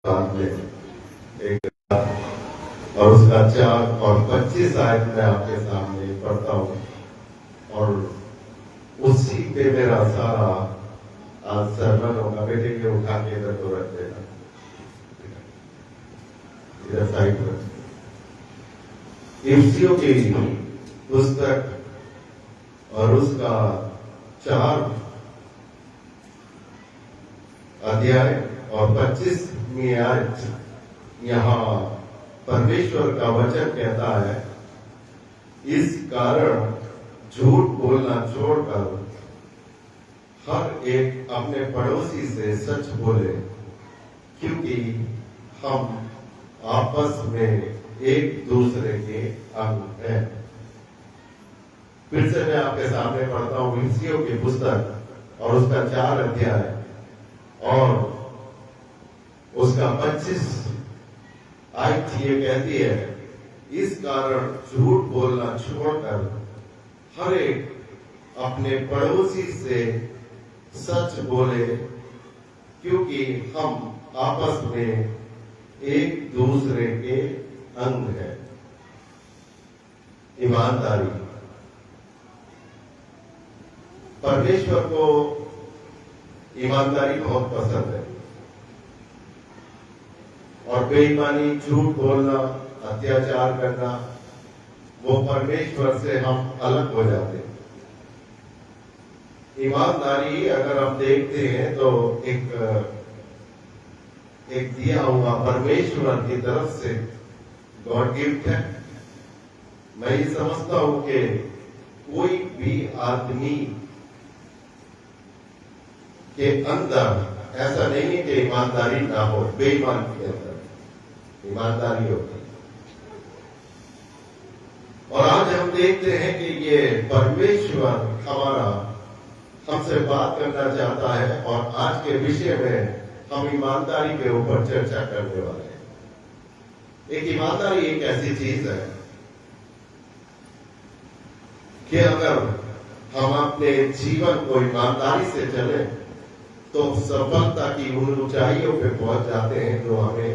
साथ में एक और उसका 4 और 25 आयत मैं आपके सामने पढ़ता हूँ और उसी पे मेरा सारा आज सरमन होगा। बेटे के उठा के इधर तो रख देना, इधर साइड पर। इफ्सियों की पुस्तक और उसका 4 अध्याय और 25वीं आयत, यहाँ परमेश्वर का वचन कहता है, इस कारण झूठ बोलना छोड़कर हर एक अपने पड़ोसी से सच बोले, क्योंकि हम आपस में एक दूसरे के अंग हैं। फिर से मैं आपके सामने पढ़ता हूं इफ्सियों की पुस्तक और उसका 4 अध्याय और उसका 25 आयत ये कहती है, इस कारण झूठ बोलना छोड़कर हर एक अपने पड़ोसी से सच बोले, क्योंकि हम आपस में एक दूसरे के अंग हैं। ईमानदारी परमेश्वर को ईमानदारी बहुत पसंद है और बेईमानी, झूठ बोलना, अत्याचार करना, वो परमेश्वर से हम अलग हो जाते हैं। ईमानदारी अगर हम देखते हैं तो एक दिया हुआ परमेश्वर की तरफ से गॉड गिफ्ट है। मैं ये समझता हूं कि कोई भी आदमी के अंदर ऐसा नहीं है कि ईमानदारी ना हो। बेईमान के अंदर ईमानदारी होती है। और आज हम देखते हैं कि ये परमेश्वर हमसे बात करना चाहता है और आज के विषय में हम ईमानदारी के ऊपर चर्चा करने वाले हैं। एक ईमानदारी एक ऐसी चीज है कि अगर हम अपने जीवन को ईमानदारी से चले तो सफलता की उन ऊंचाइयों पे पहुंच जाते हैं जो हमें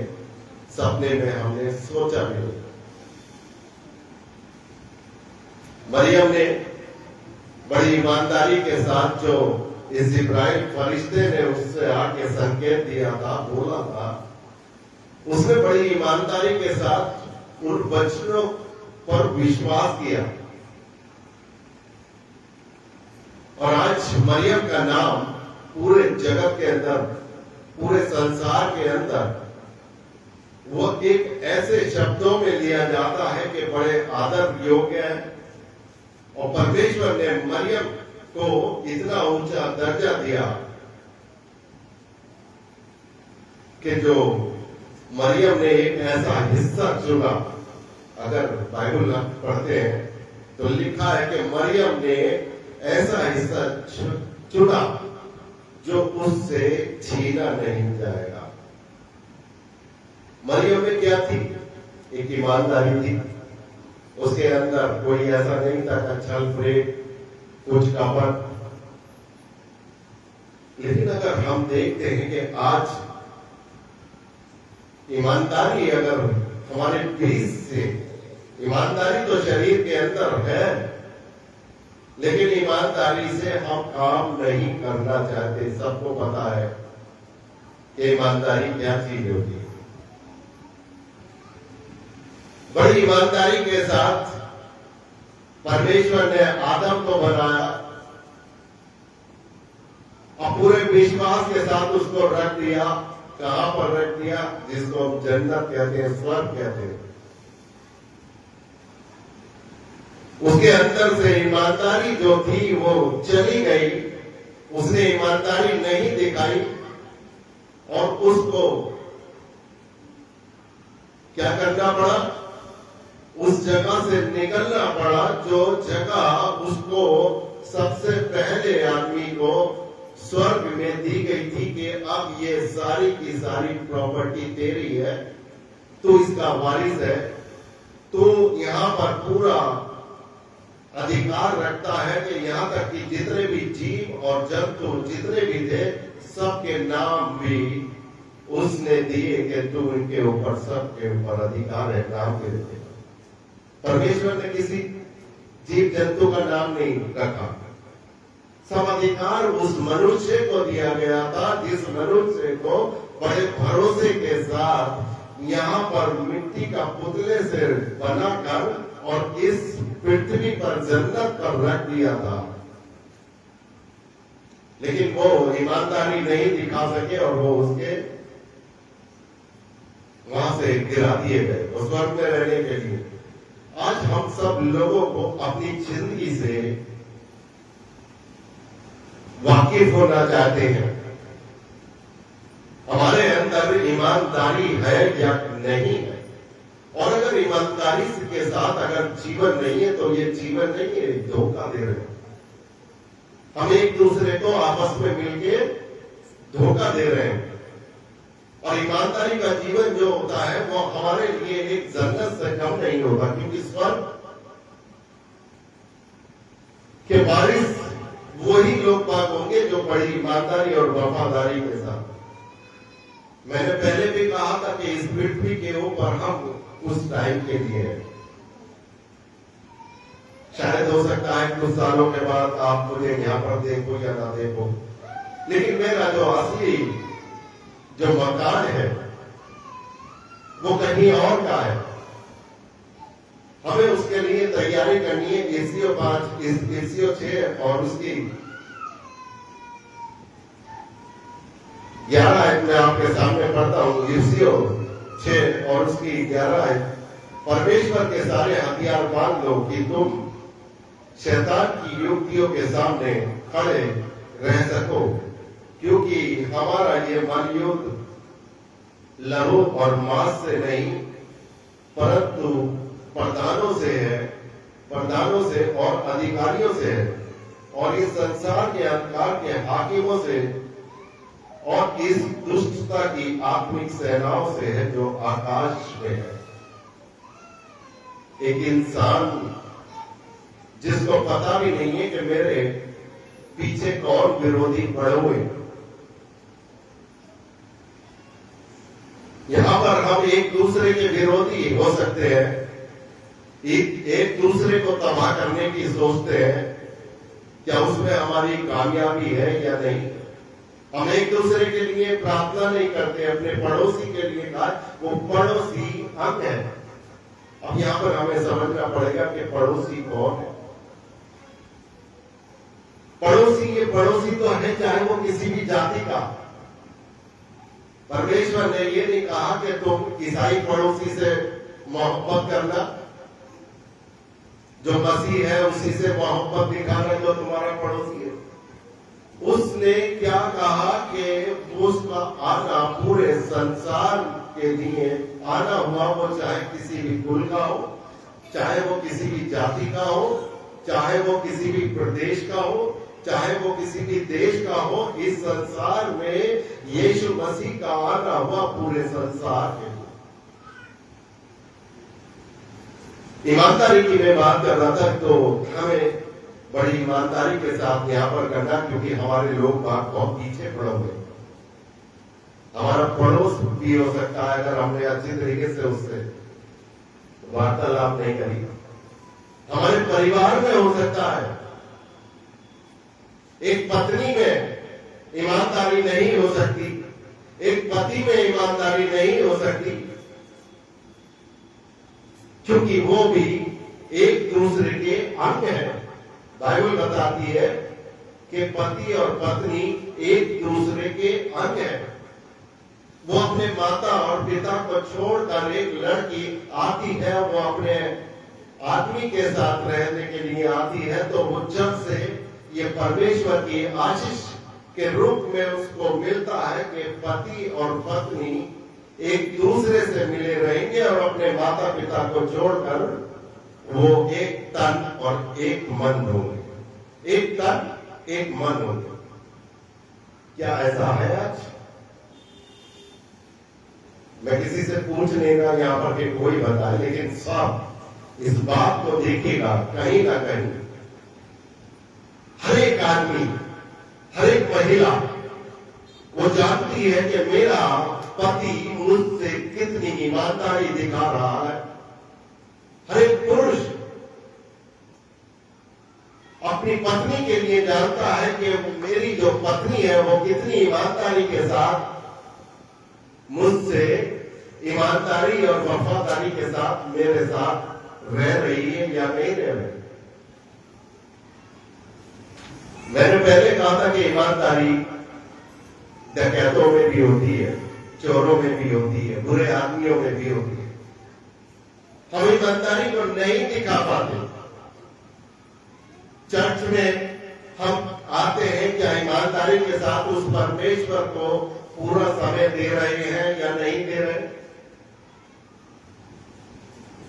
सपने में हमने सोचा भी नहीं। मरियम ने बड़ी ईमानदारी के साथ जो इस इब्राहिम फरिश्ते ने उससे आके संकेत दिया था, बोला था, उसने बड़ी ईमानदारी के साथ उन वचनों पर विश्वास किया। और आज मरियम का नाम पूरे जगत के अंदर, पूरे संसार के अंदर वो एक ऐसे शब्दों में लिया जाता है कि बड़े आदर योग्य है। और परमेश्वर ने मरियम को इतना ऊंचा दर्जा दिया कि जो मरियम ने एक ऐसा हिस्सा चुना। अगर बाइबल पढ़ते हैं तो लिखा है कि मरियम ने ऐसा हिस्सा चुना जो उससे छीना नहीं जाएगा। मरियम में क्या थी? एक ईमानदारी थी। उसके अंदर कोई ऐसा नहीं था कि छल फरेब, कुछ कपट। लेकिन अगर हम देखते हैं कि आज ईमानदारी अगर हमारे बीच से, ईमानदारी तो शरीर के अंदर है, लेकिन ईमानदारी से हम काम नहीं करना चाहते। सबको पता है कि ईमानदारी क्या चीज होती है। बड़ी ईमानदारी के साथ परमेश्वर ने आदम को बनाया और पूरे विश्वास के साथ उसको रख दिया। कहां पर रख दिया? जिसको हम जन्नत कहते हैं, स्वर्ग कहते हैं। उसके अंदर से ईमानदारी जो थी वो चली गई। उसने ईमानदारी नहीं दिखाई और उसको क्या करना पड़ा? उस जगह से निकलना पड़ा जो जगह उसको सबसे पहले आदमी को स्वर्ग में दी गई थी कि अब ये सारी की सारी प्रॉपर्टी तेरी है, तू इसका वारिस है, तू यहां पर पूरा अधिकार रखता है कि यहां तक कि जितने भी जीव और जंतु जितने भी थे, सबके नाम भी उसने दिए कि तू इनके ऊपर, सबके ऊपर अधिकार है, नाम दे दे। परमेश्वर ने किसी जीव जंतु का नाम नहीं रखा, सब अधिकार उस मनुष्य को दिया गया था, जिस मनुष्य को बड़े भरोसे के साथ यहाँ पर मिट्टी का पुतले से बनाकर और इस पृथ्वी पर जन्नत पर रख दिया था। लेकिन वो ईमानदारी नहीं दिखा सके और वो उसके वहां से गिरा दिए गए वो स्वर्ग में रहने के लिए। आज हम सब लोगों को अपनी जिंदगी से वाकिफ होना चाहते हैं, हमारे अंदर ईमानदारी है या नहीं है। और अगर ईमानदारी के साथ अगर जीवन नहीं है तो ये जीवन नहीं है, धोखा दे रहे हैं। हम एक दूसरे को आपस में मिलके धोखा दे रहे हैं। और ईमानदारी का जीवन जो होता है वो हमारे लिए एक जन्नत से कम नहीं होता, क्योंकि स्वर्ग के वारिस वही लोग बाग होंगे जो बड़ी ईमानदारी और वफादारी के साथ। मैंने पहले भी कहा था कि इस पृथ्वी के ऊपर हम उस टाइम के लिए हैं। शायद हो सकता है कुछ सालों के बाद आप मुझे यहां पर देखो या ना देखो, लेकिन मेरा जो असली जो मकान है वो कहीं और का है। हमें उसके लिए तैयारी करनी है। एसीओ 5, एसीओ 6 और उसकी 11 आयत में आपके सामने पढ़ता हूं। एसीओ 6 और उसकी 11 आयत, परमेश्वर के सारे हथियार बांध लो कि तुम शैतान की युक्तियों के सामने खड़े रह सको, क्योंकि हमारा ये मन युद्ध लहू और मांस से नहीं परंतु प्रधानों से और अधिकारियों से है, और इस संसार के अंधकार के हाकिमों से और इस दुष्टता की आत्मिक सेनाओं से है जो आकाश में है। एक इंसान जिसको पता भी नहीं है कि मेरे पीछे कौन विरोधी पड़े हुए। यहां पर हम एक दूसरे के विरोधी हो सकते हैं, एक दूसरे को तबाह करने की सोचते हैं। क्या उसमें हमारी कामयाबी है या नहीं? हम एक दूसरे के लिए प्रार्थना नहीं करते, अपने पड़ोसी के लिए कहा वो पड़ोसी हम है। अब यहां पर हमें समझना पड़ेगा कि पड़ोसी कौन है। पड़ोसी, ये पड़ोसी तो है चाहे वो किसी भी जाति का। परमेश्वर ने ये नहीं कहा कि तुम ईसाई पड़ोसी से मोहब्बत करना, जो मसीह है उसी से मोहब्बत दिखाना जो तुम्हारा पड़ोसी है। उसने क्या कहा कि उसका आना पूरे संसार के लिए आना हुआ, वो चाहे किसी भी कुल का हो, चाहे वो किसी भी जाति का हो, चाहे वो किसी भी प्रदेश का हो, चाहे वो किसी भी देश का हो। इस संसार में यीशु मसीह का आना हुआ पूरे संसार के लिए। ईमानदारी की मैं बात कर रहा था, तो हमें बड़ी ईमानदारी के साथ यहां पर करना, क्योंकि हमारे लोग बात बहुत पीछे पड़े हुए। हमारा पड़ोस भी हो सकता है अगर हमने अच्छी तरीके से उससे वार्तालाप नहीं करी। हमारे परिवार में हो सकता है एक पत्नी में ईमानदारी नहीं हो सकती, एक पति में ईमानदारी नहीं हो सकती, क्योंकि वो भी एक दूसरे के अंग है। बाइबल बताती है कि पति और पत्नी एक दूसरे के अंग है। वो अपने माता और पिता को छोड़कर, एक लड़की आती है वो अपने आदमी के साथ रहने के लिए आती है, तो वो जब से ये परमेश्वर की आशीष के रूप में उसको मिलता है कि पति और पत्नी एक दूसरे से मिले रहेंगे और अपने माता पिता को छोड़कर वो एक तन और एक मन होंगे। एक तन एक मन होंगे। क्या ऐसा है आज? मैं किसी से पूछ नहीं रहा यहां पर कि कोई बताए, लेकिन सब इस बात को देखेगा कहीं ना कहीं। हर एक आदमी, हर एक महिला वो जानती है कि मेरा पति मुझसे कितनी ईमानदारी दिखा रहा है। हर एक पुरुष अपनी पत्नी के लिए जानता है कि मेरी जो पत्नी है वो कितनी ईमानदारी के साथ मुझसे ईमानदारी और वफादारी के साथ मेरे साथ रह रही है या नहीं रह रही। मैंने पहले कहा था कि ईमानदारी डकैतों में भी होती है, चोरों में भी होती है, बुरे आदमियों में भी होती है। हम ईमानदारी को नहीं दिखा पाते। चर्च में हम आते हैं, क्या ईमानदारी के साथ उस परमेश्वर को पूरा समय दे रहे हैं या नहीं दे रहे?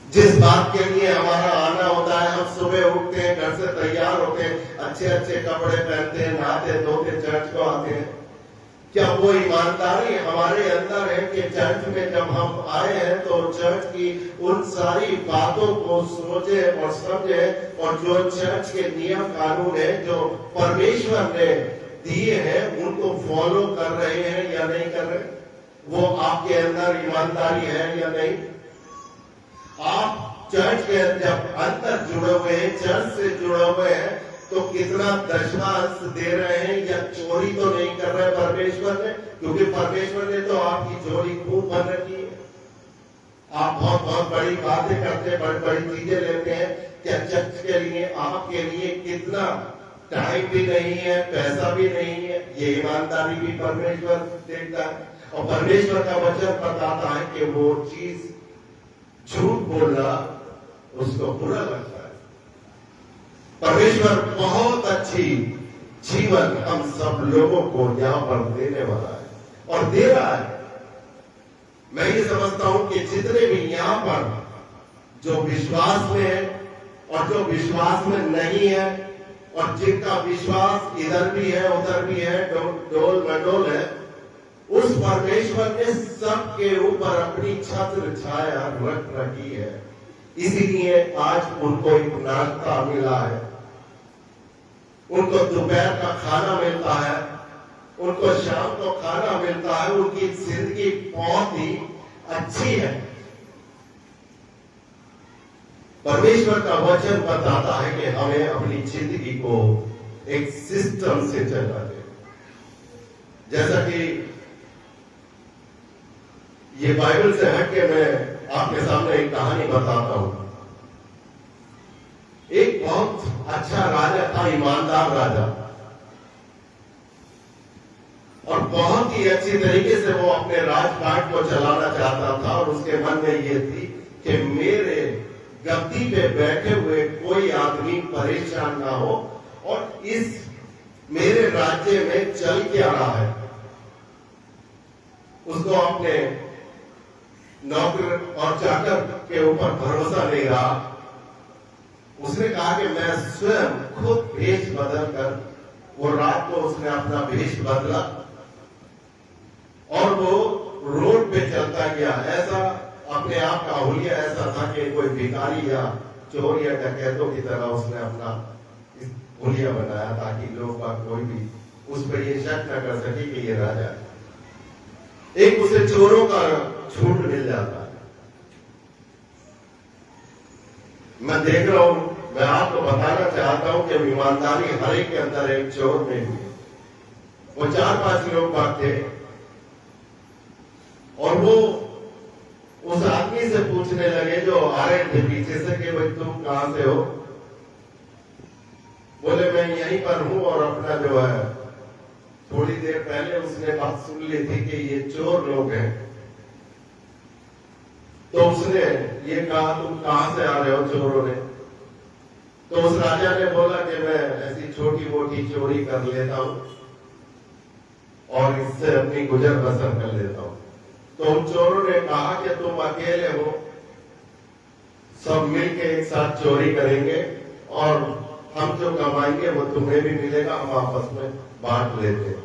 जिस बात के लिए हमारा आना होता है, हम सुबह उठते हैं, घर से तैयार होते हैं, अच्छे अच्छे कपड़े पहनते हैं, नहाते धोते चर्च को आते हैं। क्या वो ईमानदारी हमारे अंदर है कि चर्च में जब हम आए हैं तो चर्च की उन सारी बातों को सोचे और समझे, और जो चर्च के नियम कानून है जो परमेश्वर ने दिए हैं उनको फॉलो कर रहे हैं या नहीं कर रहे? वो आपके अंदर ईमानदारी है या नहीं? आप चर्च के जब अंदर जुड़े हुए हैं, चर्च से जुड़े हुए हैं, तो कितना दशमांश दे रहे हैं या चोरी तो नहीं कर रहे परमेश्वर ने? क्योंकि परमेश्वर ने तो आपकी झोली खूब भर रखी है। आप बहुत बहुत बड़ी बातें करते हैं, बड़ी बड़ी चीजें लेते हैं। क्या चर्च के लिए आपके लिए कितना टाइम भी नहीं है, पैसा भी नहीं है? ये ईमानदारी भी परमेश्वर देखता है। और परमेश्वर का वचन बताता है कि वो चीज झूठ बोलना उसको बुरा लगता है। परमेश्वर बहुत अच्छी जीवन हम सब लोगों को यहाँ पर देने वाला है और दे रहा है। मैं ये समझता हूं कि जितने भी यहाँ पर जो विश्वास में है और जो विश्वास में नहीं है, और जिनका विश्वास इधर भी है उधर भी है, डोल मडोल है, उस परमेश्वर ने सबके ऊपर अपनी छत्र छाया रख रखी है। इसीलिए आज उनको एक नाश्ता मिला है, उनको दोपहर का खाना मिलता है, उनको शाम को खाना मिलता है। उनकी जिंदगी बहुत ही अच्छी है। परमेश्वर का वचन बताता है कि हमें अपनी जिंदगी को एक सिस्टम से चलना चाहिए। जैसा कि ये बाइबल से हट के मैं आपके सामने एक कहानी बताता हूं। एक बहुत अच्छा राजा था, ईमानदार राजा, और बहुत ही अच्छी तरीके से वो अपने राजपाट को चलाना चाहता था। और उसके मन में ये थी कि मेरे गद्दी पे बैठे हुए कोई आदमी परेशान ना हो, और इस मेरे राज्य में चल क्या रहा है उसको अपने नौकर और चाकर के ऊपर भरोसा नहीं रहा। उसने कहा कि मैं स्वयं खुद भेष बदल कर, वो रात को उसने अपना भेष बदला और वो रोड पे चलता गया। ऐसा अपने आप का हुलिया ऐसा था कि कोई भिखारी या चोर या डकैतों की तरह उसने अपना हुलिया बनाया, ताकि लोग का कोई भी उस पर ये शक न कर सके कि ये राजा है। एक उसे चोरों का छूट मिल जाता है। मैं देख रहा हूं, मैं आपको बताना चाहता हूं कि ईमानदारी हर एक के अंदर एक चोर में भी है। वो 4-5 लोग बात थे और वो उस आदमी से पूछने लगे जो आ रहे थे पीछे से कि भाई तुम कहां से हो? बोले मैं यहीं पर हूं, और अपना जो है थोड़ी देर पहले उसने बात सुन ली थी कि ये चोर लोग हैं। तो उसने ये कहा तुम कहां से आ रहे हो चोरों ने? तो उस राजा ने बोला कि मैं ऐसी छोटी मोटी चोरी कर लेता हूं और इससे अपनी गुजर बसर कर लेता हूं। तो उन चोरों ने कहा कि तुम अकेले हो, सब मिलके एक साथ चोरी करेंगे और हम जो कमाएंगे वो तुम्हें भी मिलेगा, हम आपस में बांट लेते हैं।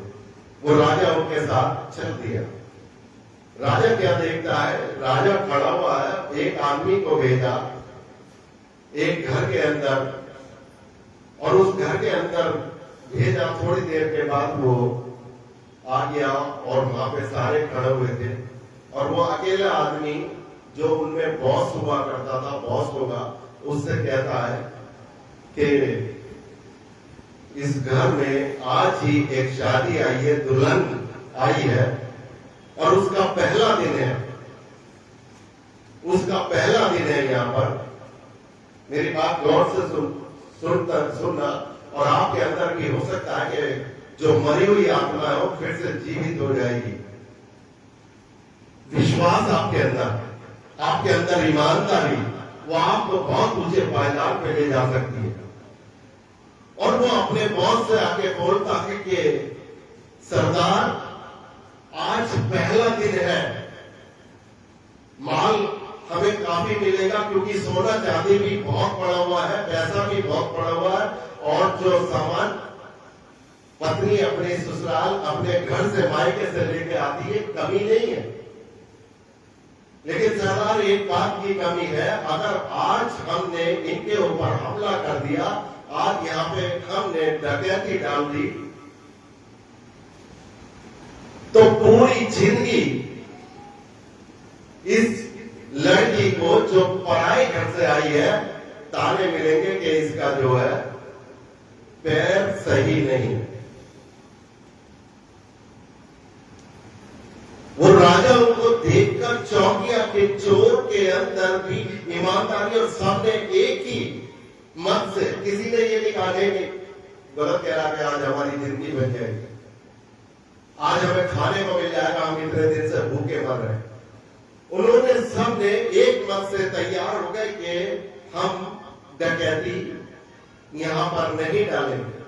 वो राजा उनके साथ चल दिया। राजा क्या देखता है? राजा खड़ा हुआ है, एक आदमी को भेजा एक घर के अंदर, और उस घर के अंदर भेजा। थोड़ी देर के बाद वो आ गया और वहां पे सारे खड़े हुए थे और वो अकेला आदमी जो उनमें बॉस हुआ करता था, बॉस होगा, उससे कहता है कि इस घर में आज ही एक शादी आई है, दुल्हन आई है और उसका पहला दिन है, उसका पहला दिन है यहाँ पर। मेरी बात गौर से सुनना और आपके अंदर भी हो सकता है कि जो मरी हुई आत्मा है वो फिर से जीवित हो जाएगी। विश्वास आपके अंदर ईमानदारी, वो आपको बहुत ऊंचे पायदान पे ले जा सकती है। और वो अपने बॉस से आके बोलता है कि सरदार आज पहला दिन है, माल हमें काफी मिलेगा क्योंकि सोना चांदी भी बहुत पड़ा हुआ है, पैसा भी बहुत पड़ा हुआ है और जो सामान पत्नी अपने ससुराल अपने घर से मायके से लेके आती है, कमी नहीं है। लेकिन सरदार एक बात की कमी है, अगर आज हमने इनके ऊपर हमला कर दिया, आज यहाँ पे हमने डकैती डाल दी, तो पूरी जिंदगी इस लड़की को जो पढ़ाई घर से आई है ताने मिलेंगे कि इसका जो है पैर सही नहीं। वो राजा उनको देखकर चौंक गया कि चोर के अंदर भी ईमानदारी, और सबने एक ही मत से, किसी ने ये नहीं कहा कि गलत कह रहा कि आज हमारी जिंदगी बन जाएगी, आज हमें खाने को मिल जाएगा, हम इतने दिन से भूखे मर रहे हैं। उन्होंने सबने एक मत से तैयार हो गए कि हम डकैती यहां पर नहीं डालेंगे।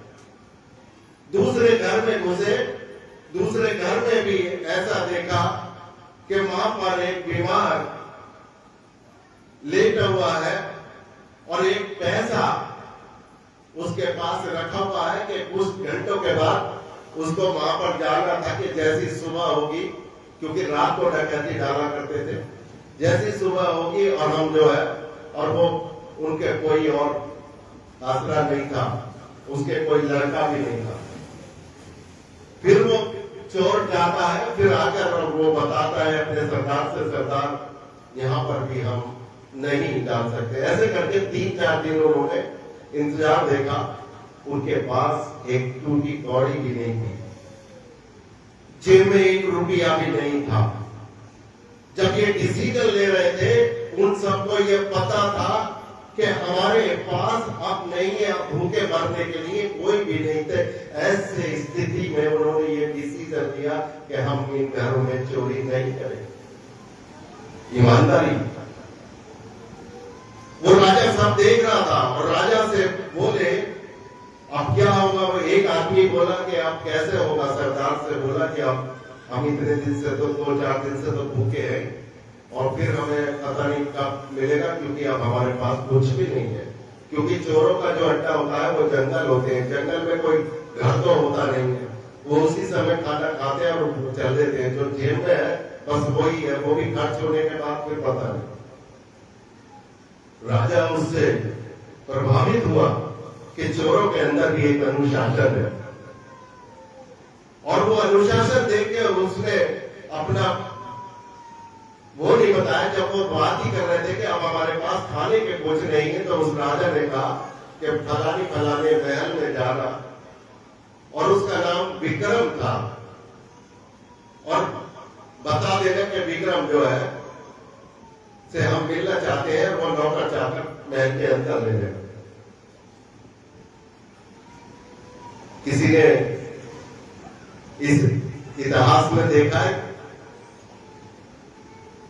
दूसरे घर में घुसे, दूसरे घर में भी ऐसा देखा कि वहां पर एक बीमार लेटा हुआ है और एक पैसा उसके पास रखा हुआ है कि कुछ घंटों के बाद उसको वहां पर जाना था कि जैसी सुबह होगी, क्योंकि रात को डकैती डाला करते थे, जैसी सुबह होगी और हम जो है, और वो उनके कोई और आसरा नहीं था, उसके कोई लड़का भी नहीं था। फिर वो चोर जाता है, फिर आकर और वो बताता है अपने सरदार से, सरदार यहाँ पर भी हम नहीं डाल सकते। ऐसे करके 3-4 दिन उन्होंने इंतजार देखा, उनके पास एक टूटी कौड़ी भी नहीं थी, जेब में 1 रुपया भी नहीं था। जब ये डिसीजन ले रहे थे, उन सबको ये पता था कि हमारे पास अब नहीं है, अब भूखे मरने के लिए कोई भी नहीं थे। ऐसे स्थिति में उन्होंने ये डिसीजन लिया कि हम इन घरों में चोरी नहीं करेंगे। ईमानदारी। वो राजा सब देख रहा था और राजा से बोले अब क्या होगा। वो एक आदमी बोला कि अब कैसे होगा, सरदार से बोला कि अब हम इतने दिन से तो 2-4 दिन से तो भूखे हैं और फिर हमें पता नहीं कब मिलेगा, क्योंकि अब हमारे पास कुछ भी नहीं है। क्योंकि चोरों का जो अड्डा होता है वो जंगल होते हैं, जंगल में कोई घर तो होता नहीं है, वो उसी समय खाना खाते हैं और चल देते हैं। जो जेब में है बस वही है, वो भी खर्च होने के बाद फिर पता नहीं। राजा उससे प्रभावित हुआ कि चोरों के अंदर भी एक अनुशासन है, और वो अनुशासन देख के उसने अपना वो नहीं बताया। जब वो बात ही कर रहे थे कि अब हमारे पास खाने के कुछ नहीं है, तो उस राजा ने कहा कि फलाने महल में जाना, और उसका नाम विक्रम था, और बता देना कि विक्रम जो है से हम मिलना चाहते हैं, वो नौकर चाकर महल के अंदर ले जाए। किसी ने इस इतिहास में देखा है,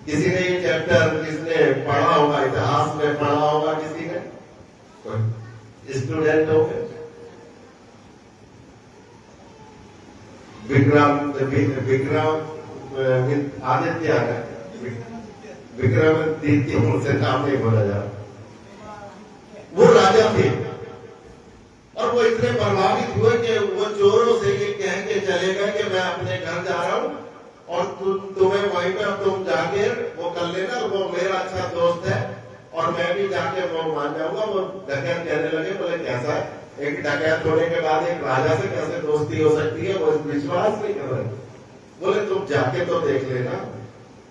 किसी ने ये चैप्टर किसने पढ़ा होगा, इतिहास में पढ़ा होगा किसी ने, स्टूडेंट हो गए। विक्रम आदित्य है, विक्रमादित्य उनसे नाम नहीं बोला जा। वो राजा थे और वो इतने प्रभावित हुए कि वो चोरों से ये कह के चले गए कि मैं अपने घर जा रहा हूं और तुम्हें वहीं पर तुम जाके वो कर लेना, वो मेरा अच्छा दोस्त है और मैं भी जाके वो मान जाऊंगा। वो डकैत कहने लगे, बोले कैसा है, एक डकैत होने के बाद एक राजा से कैसे दोस्ती हो सकती है, वो विश्वास नहीं कर रहे। बोले तुम जाके तो देख लेना,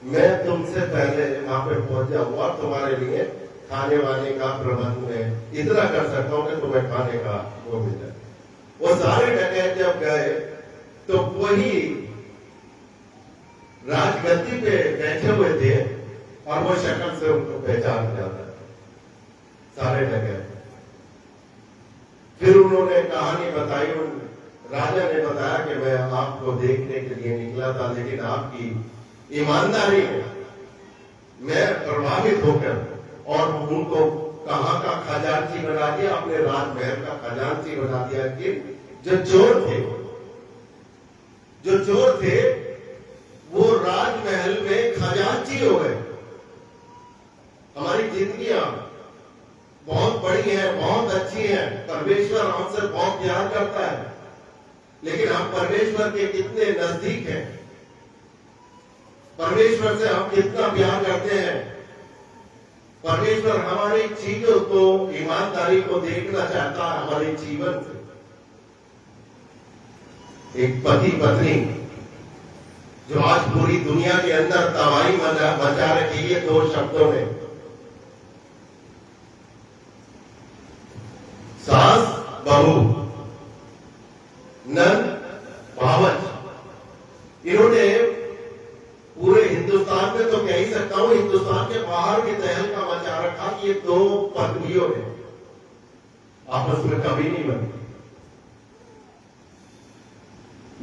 मैं तुमसे पहले वहां पे पहुंच जाऊंगा, तुम्हारे लिए खाने वाने का प्रबंध में इतना कर सकता हूं कि तुम्हें खाने का वो मिल जाए। वो सारे डकैत जब गए तो वही राजगद्दी पे बैठे हुए थे और वो शक्ल से उनको पहचान जाता है, सारे डकैत। फिर उन्होंने कहानी बताई, उन राजा ने बताया कि मैं आपको देखने के लिए निकला था, लेकिन आपकी ईमानदारी में मैं प्रभावित होकर और उनको कहां का खजांची बना दिया, अपने राजमहल का खजांची बना दिया। कि जो चोर थे वो राजमहल में खजांची हो गए। हमारी जिंदगियां बहुत बड़ी है, बहुत अच्छी है, परमेश्वर हमसे बहुत प्यार करता है, लेकिन हम परमेश्वर के कितने नजदीक हैं, परमेश्वर से हम कितना प्यार करते हैं। परमेश्वर हमारी चीजों को, ईमानदारी को देखना चाहता है हमारे जीवन से। एक पति पत्नी जो आज पूरी दुनिया के अंदर तबाही मचा रखी है दो शब्दों में, सास बहू, नंद भावज, इन्होंने पूरे हिंदुस्तान में तो कह ही सकता हूं, हिंदुस्तान के बाहर भी तहलका मचा रखा कि ये दो पत्नियों ने आपस में कभी नहीं बनती।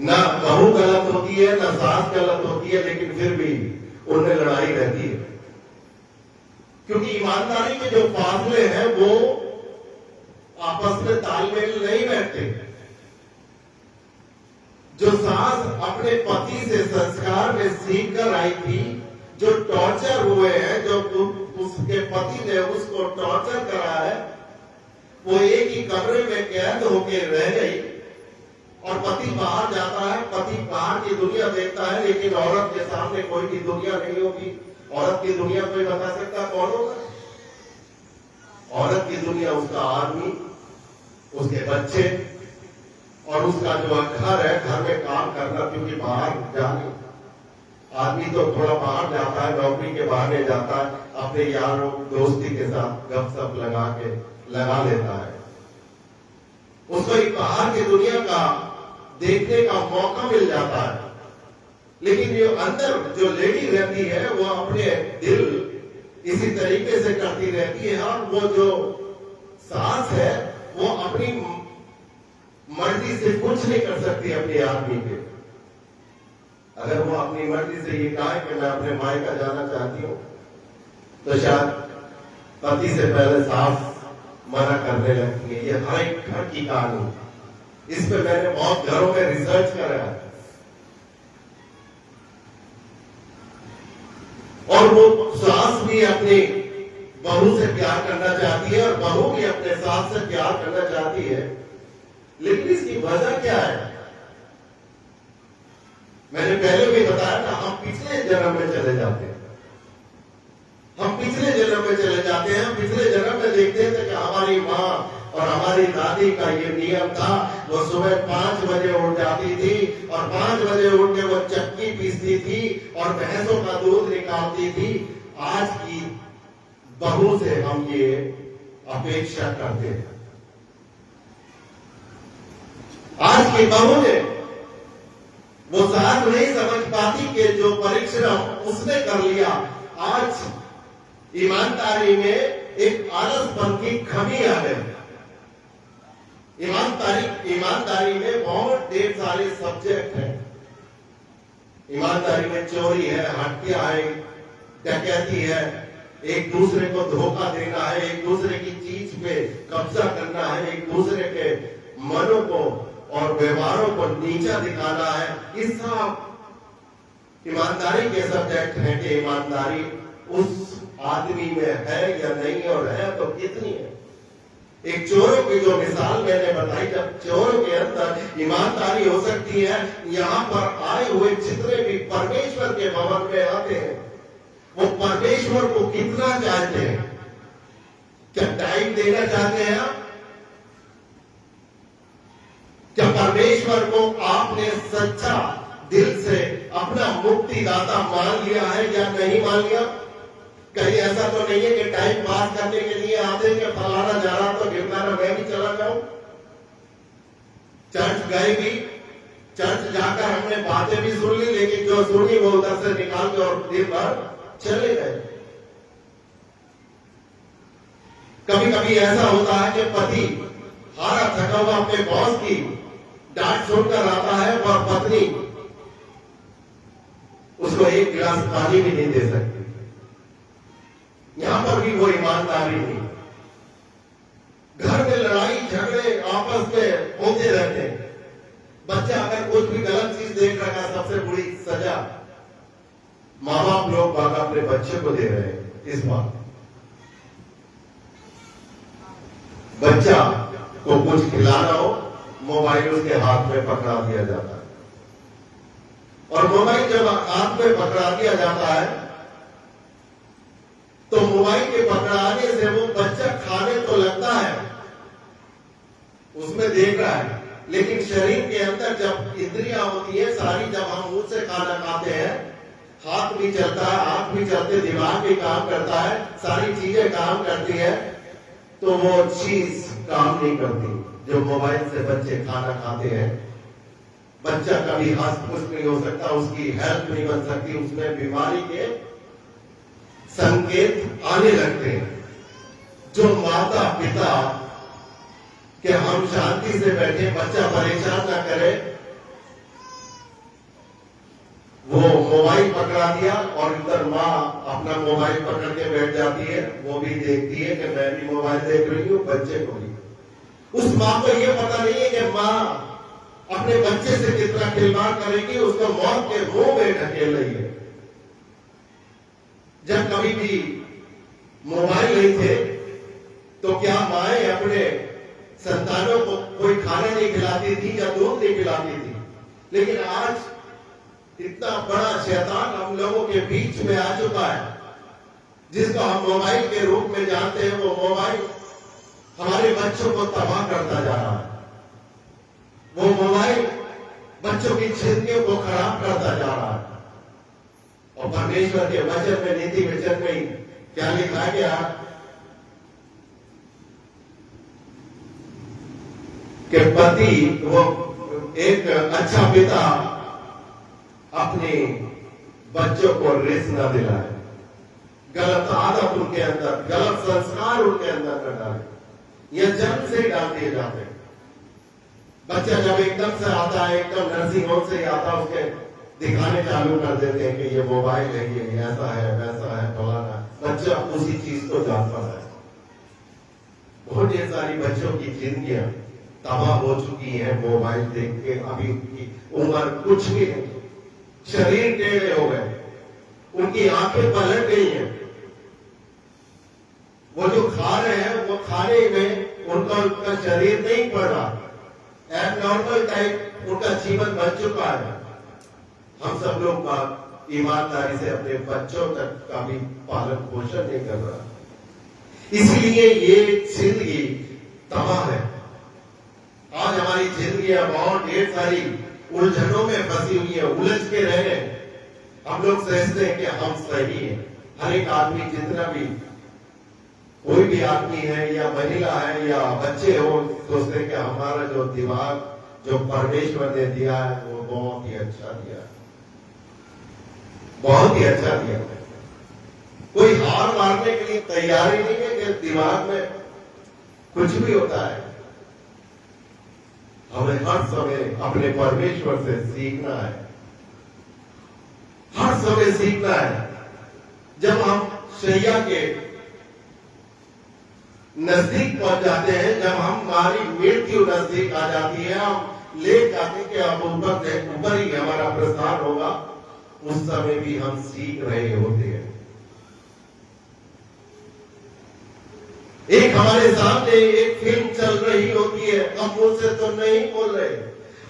ना बहू गलत होती है, ना सास गलत होती है, लेकिन फिर भी उनमें लड़ाई रहती है, क्योंकि ईमानदारी के जो फासले हैं वो आपस में तालमेल नहीं बैठते। जो सास अपने पति से संस्कार में सीख कर आई थी, जो टॉर्चर हुए हैं, जो उसके पति ने उसको टॉर्चर करा है, वो एक ही कमरे में कैद होकर रह गई और पति बाहर जाता है, पति बाहर की दुनिया देखता है, लेकिन औरत के सामने कोई भी दुनिया नहीं होगी। औरत की दुनिया कोई बता सकता कौन होगा? औरत की दुनिया उसका आदमी, उसके बच्चे और उसका जो घर है, घर में काम करना, क्योंकि बाहर जाने आदमी तो थोड़ा बाहर जाता है, नौकरी के बहाने जाता है, अपने यारों दोस्ती के साथ गपशप लगा लेता है। उसको एक बाहर की दुनिया का देखने का मौका मिल जाता है, लेकिन ये अंदर जो लेडी रहती है वो अपने दिल इसी तरीके से करती रहती है। और वो जो सास है वो अपनी मर्जी से कुछ नहीं कर सकती अपने आदमी के। अगर वो अपनी मर्जी से ये कहा कि मैं अपने मायका जाना चाहती हूं, तो शायद पति से पहले सास मना करने लगती है। ये हर एक घर की कहानी, इस पे मैंने बहुत घरों में रिसर्च करा है। और वो सास भी अपनी बहू से प्यार करना चाहती है और बहू भी अपने सास से प्यार करना चाहती है, लेकिन इसकी वजह क्या है? मैंने पहले भी बताया ना, हम पिछले जन्म में चले जाते हैं, हम पिछले जन्म में चले जाते हैं। पिछले जन्म में देखते हैं कि हमारी माँ और हमारी दादी का ये नियम था, वो सुबह 5 बजे उठ जाती थी और 5 बजे उठ के वो चक्की पीसती थी और भैंसों का दूध निकालती थी। आज की बहू से हम ये अपेक्षा करते हैं। आज की बहू ने वो साथ नहीं समझ पाती कि जो परिश्रम उसने कर लिया, आज ईमानदारी में एक आलसपन की कमी आ गई। ईमानदारी में बहुत ढेर सारे सब्जेक्ट हैं। ईमानदारी में चोरी है, हत्या है, डकैती है, एक दूसरे को धोखा देना है, एक दूसरे की चीज पे कब्जा करना है, एक दूसरे के मनों को और व्यवहारों को नीचा दिखाना है। ये सब ईमानदारी के सब्जेक्ट हैं कि ईमानदारी उस आदमी में है या नहीं, और है तो कितनी है। एक चोरों की जो मिसाल मैंने बताई, जब चोरों के अंदर ईमानदारी हो सकती है, यहाँ पर आए हुए जितने भी परमेश्वर के भवन में आते हैं, वो परमेश्वर को कितना चाहते हैं? क्या टाइम देना चाहते हैं आप? सच्चा दिल से अपना मुक्तिदाता मान लिया है या नहीं मान लिया? कहीं ऐसा तो नहीं है कि टाइम पास करने के लिए आते कि फलाना जा रहा तो गिरनारा मैं भी चला जाऊं। चर्च गए भी, चर्च जाकर हमने बातें भी सुन ली, लेकिन जो सुनी वो उधर से निकाल के और दिन भर चले गए। कभी कभी ऐसा होता है कि पति हारा थका हुआ अपने बॉस की डांट सुनकर आता है और पत्नी उसको एक गिलास पानी भी नहीं दे सकती। यहां पर भी वो ईमानदारी नहीं। घर में लड़ाई झगड़े आपस में होते रहते हैं। बच्चा अगर कुछ भी गलत चीज देख रहा है, सबसे बुरी सजा माँ बाप लोग अपने बच्चे को दे रहे हैं। इस बात बच्चा को कुछ खिलाना हो, मोबाइल उसके हाथ में पकड़ा दिया जाता है, और मोबाइल जब हाथ में पकड़ा दिया जाता है तो मोबाइल के पकड़ाने से वो बच्चा खाने तो लगता है, उसमें देख रहा है, लेकिन शरीर के अंदर जब इंद्रियां होती है सारी, जब हम मुंह से खाना खाते हैं, हाथ भी चलता है, आंख भी चलते, दिमाग भी काम करता है, सारी चीजें काम करती है, तो वो चीज काम नहीं करती। जो मोबाइल से बच्चे खाना खाते हैं, बच्चा कभी हंस खुश नहीं हो सकता, उसकी हेल्थ नहीं बन सकती, उसमें बीमारी के संकेत आने लगते हैं। जो माता पिता कि हम शांति से बैठे, बच्चा परेशान ना करे, वो मोबाइल पकड़ा दिया और इधर माँ अपना मोबाइल पकड़ के बैठ जाती है, वो भी देखती है कि मैं भी मोबाइल देख रही हूँ, बच्चे को भी। उस माँ को ये पता नहीं है कि माँ अपने बच्चे से कितना खिलवाड़ करेगी, उसको मौत के मुंह में ढकेल रही है। जब कभी भी मोबाइल नहीं थे तो क्या माएं अपने संतानों को कोई खाना नहीं खिलाती थी या दूध नहीं पिलाती थी, लेकिन आज इतना बड़ा शैतान हम लोगों के बीच में आ चुका है, जिसको हम मोबाइल के रूप में जानते हैं। वो मोबाइल हमारे बच्चों को तबाह करता जा रहा है। वो मोबाइल बच्चों की जिंदगियों को खराब करता जा रहा है। और परमेश्वर के वचन में, नीति वचन में क्या लिखा गया कि पति, वो एक अच्छा पिता अपने बच्चों को रिस्क न दिलाए, गलत आदत उनके अंदर, गलत संस्कार उनके अंदर न डाले, यह जन्म से डाल दिए जाते हैं। बच्चा जब एकदम से आता है, एकदम नर्सिंग होम से ही आता है, उसके दिखाने चालू कर देते हैं कि ये मोबाइल है, ये ऐसा है, वैसा है, फलाना। बच्चा उसी चीज को जानता है। बहुत ढेर सारी बच्चों की जिंदगियां तबाह हो चुकी है मोबाइल देख के। अभी की उम्र कुछ भी नहीं, शरीर टेढ़े हो गए, उनकी आंखें पलट गई हैं। वो जो खा रहे हैं वो खाने में उनका शरीर नहीं पड़ रहा, एबनॉर्मल टाइप उनका जीवन बन चुका है। हम सब लोग का ईमानदारी से अपने बच्चों तक का भी पालन पोषण नहीं कर रहा, इसलिए ये जिंदगी तबाह है। आज हमारी जिंदगियां बहुत ढेर सारी उलझनों में फंसी हुई है, उलझ के रह रहे हैं। हम लोग सोचते हैं कि हम सही हैं। हर एक आदमी, जितना भी कोई भी आदमी है या महिला है या बच्चे हो, सोचते हैं कि हमारा जो दिमाग, जो परमेश्वर ने दिया है, वो बहुत ही अच्छा दिया है, बहुत ही अच्छा दिया है। कोई हार मारने के लिए तैयारी नहीं है कि दिमाग में कुछ भी होता है। हमें हर समय अपने परमेश्वर से सीखना है, हर समय सीखना है। जब हम शैया के नजदीक पहुंच जाते हैं, जब हमारी मृत्यु नजदीक आ जाती है, हम लेट जाते हैं कि अब ऊपर ही हमारा प्रस्थान होगा, उस समय भी हम सीख रहे होते हैं। एक हमारे सामने एक फिल्म चल रही होती है, हम मुंह से तो नहीं बोल रहे,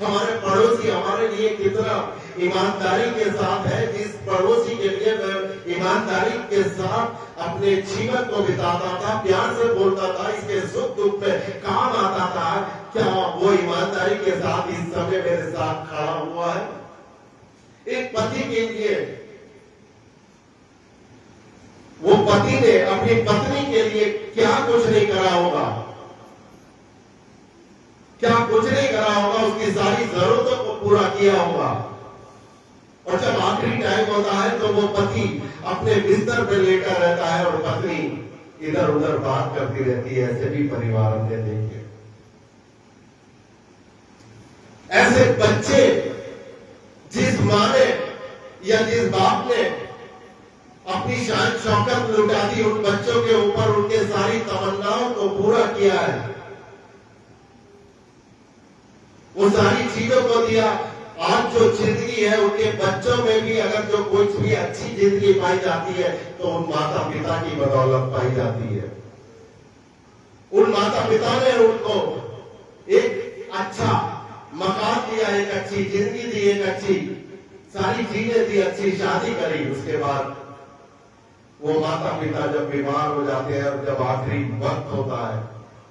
हमारे पड़ोसी हमारे लिए कितना ईमानदारी के साथ है, जिस पड़ोसी के लिए मैं ईमानदारी के साथ अपने जीवन को बिताता था, प्यार से बोलता था, इसके सुख दुख में काम आता था, क्या वो ईमानदारी के साथ इस समय मेरे साथ खड़ा हुआ है? एक पति के लिए वो पति ने अपनी पत्नी के लिए क्या कुछ नहीं करा होगा, क्या कुछ नहीं करा होगा, उसकी सारी जरूरतों को पूरा किया होगा। और जब आखिरी टाइम होता है तो वो पति अपने बिस्तर पे लेटा रहता है और पत्नी इधर उधर बात करती रहती है। ऐसे भी परिवार हमने देखे। ऐसे बच्चे जिस मां ने या जिस बाप ने अपनी शान शौकत लुटा दी, उन बच्चों के ऊपर उनके सारी तमन्नाओं को पूरा किया है, वो सारी चीजों को दिया। आज जो जिंदगी है उनके बच्चों में भी अगर जो कुछ भी अच्छी जिंदगी पाई जाती है तो उन माता पिता की बदौलत पाई जाती है। उन माता पिता ने उनको एक अच्छा मकान दिया, एक अच्छी जिंदगी दी, एक अच्छी सारी चीजें दी, अच्छी शादी करी। उसके बाद वो माता पिता जब बीमार हो जाते हैं और जब आखिरी वक्त होता है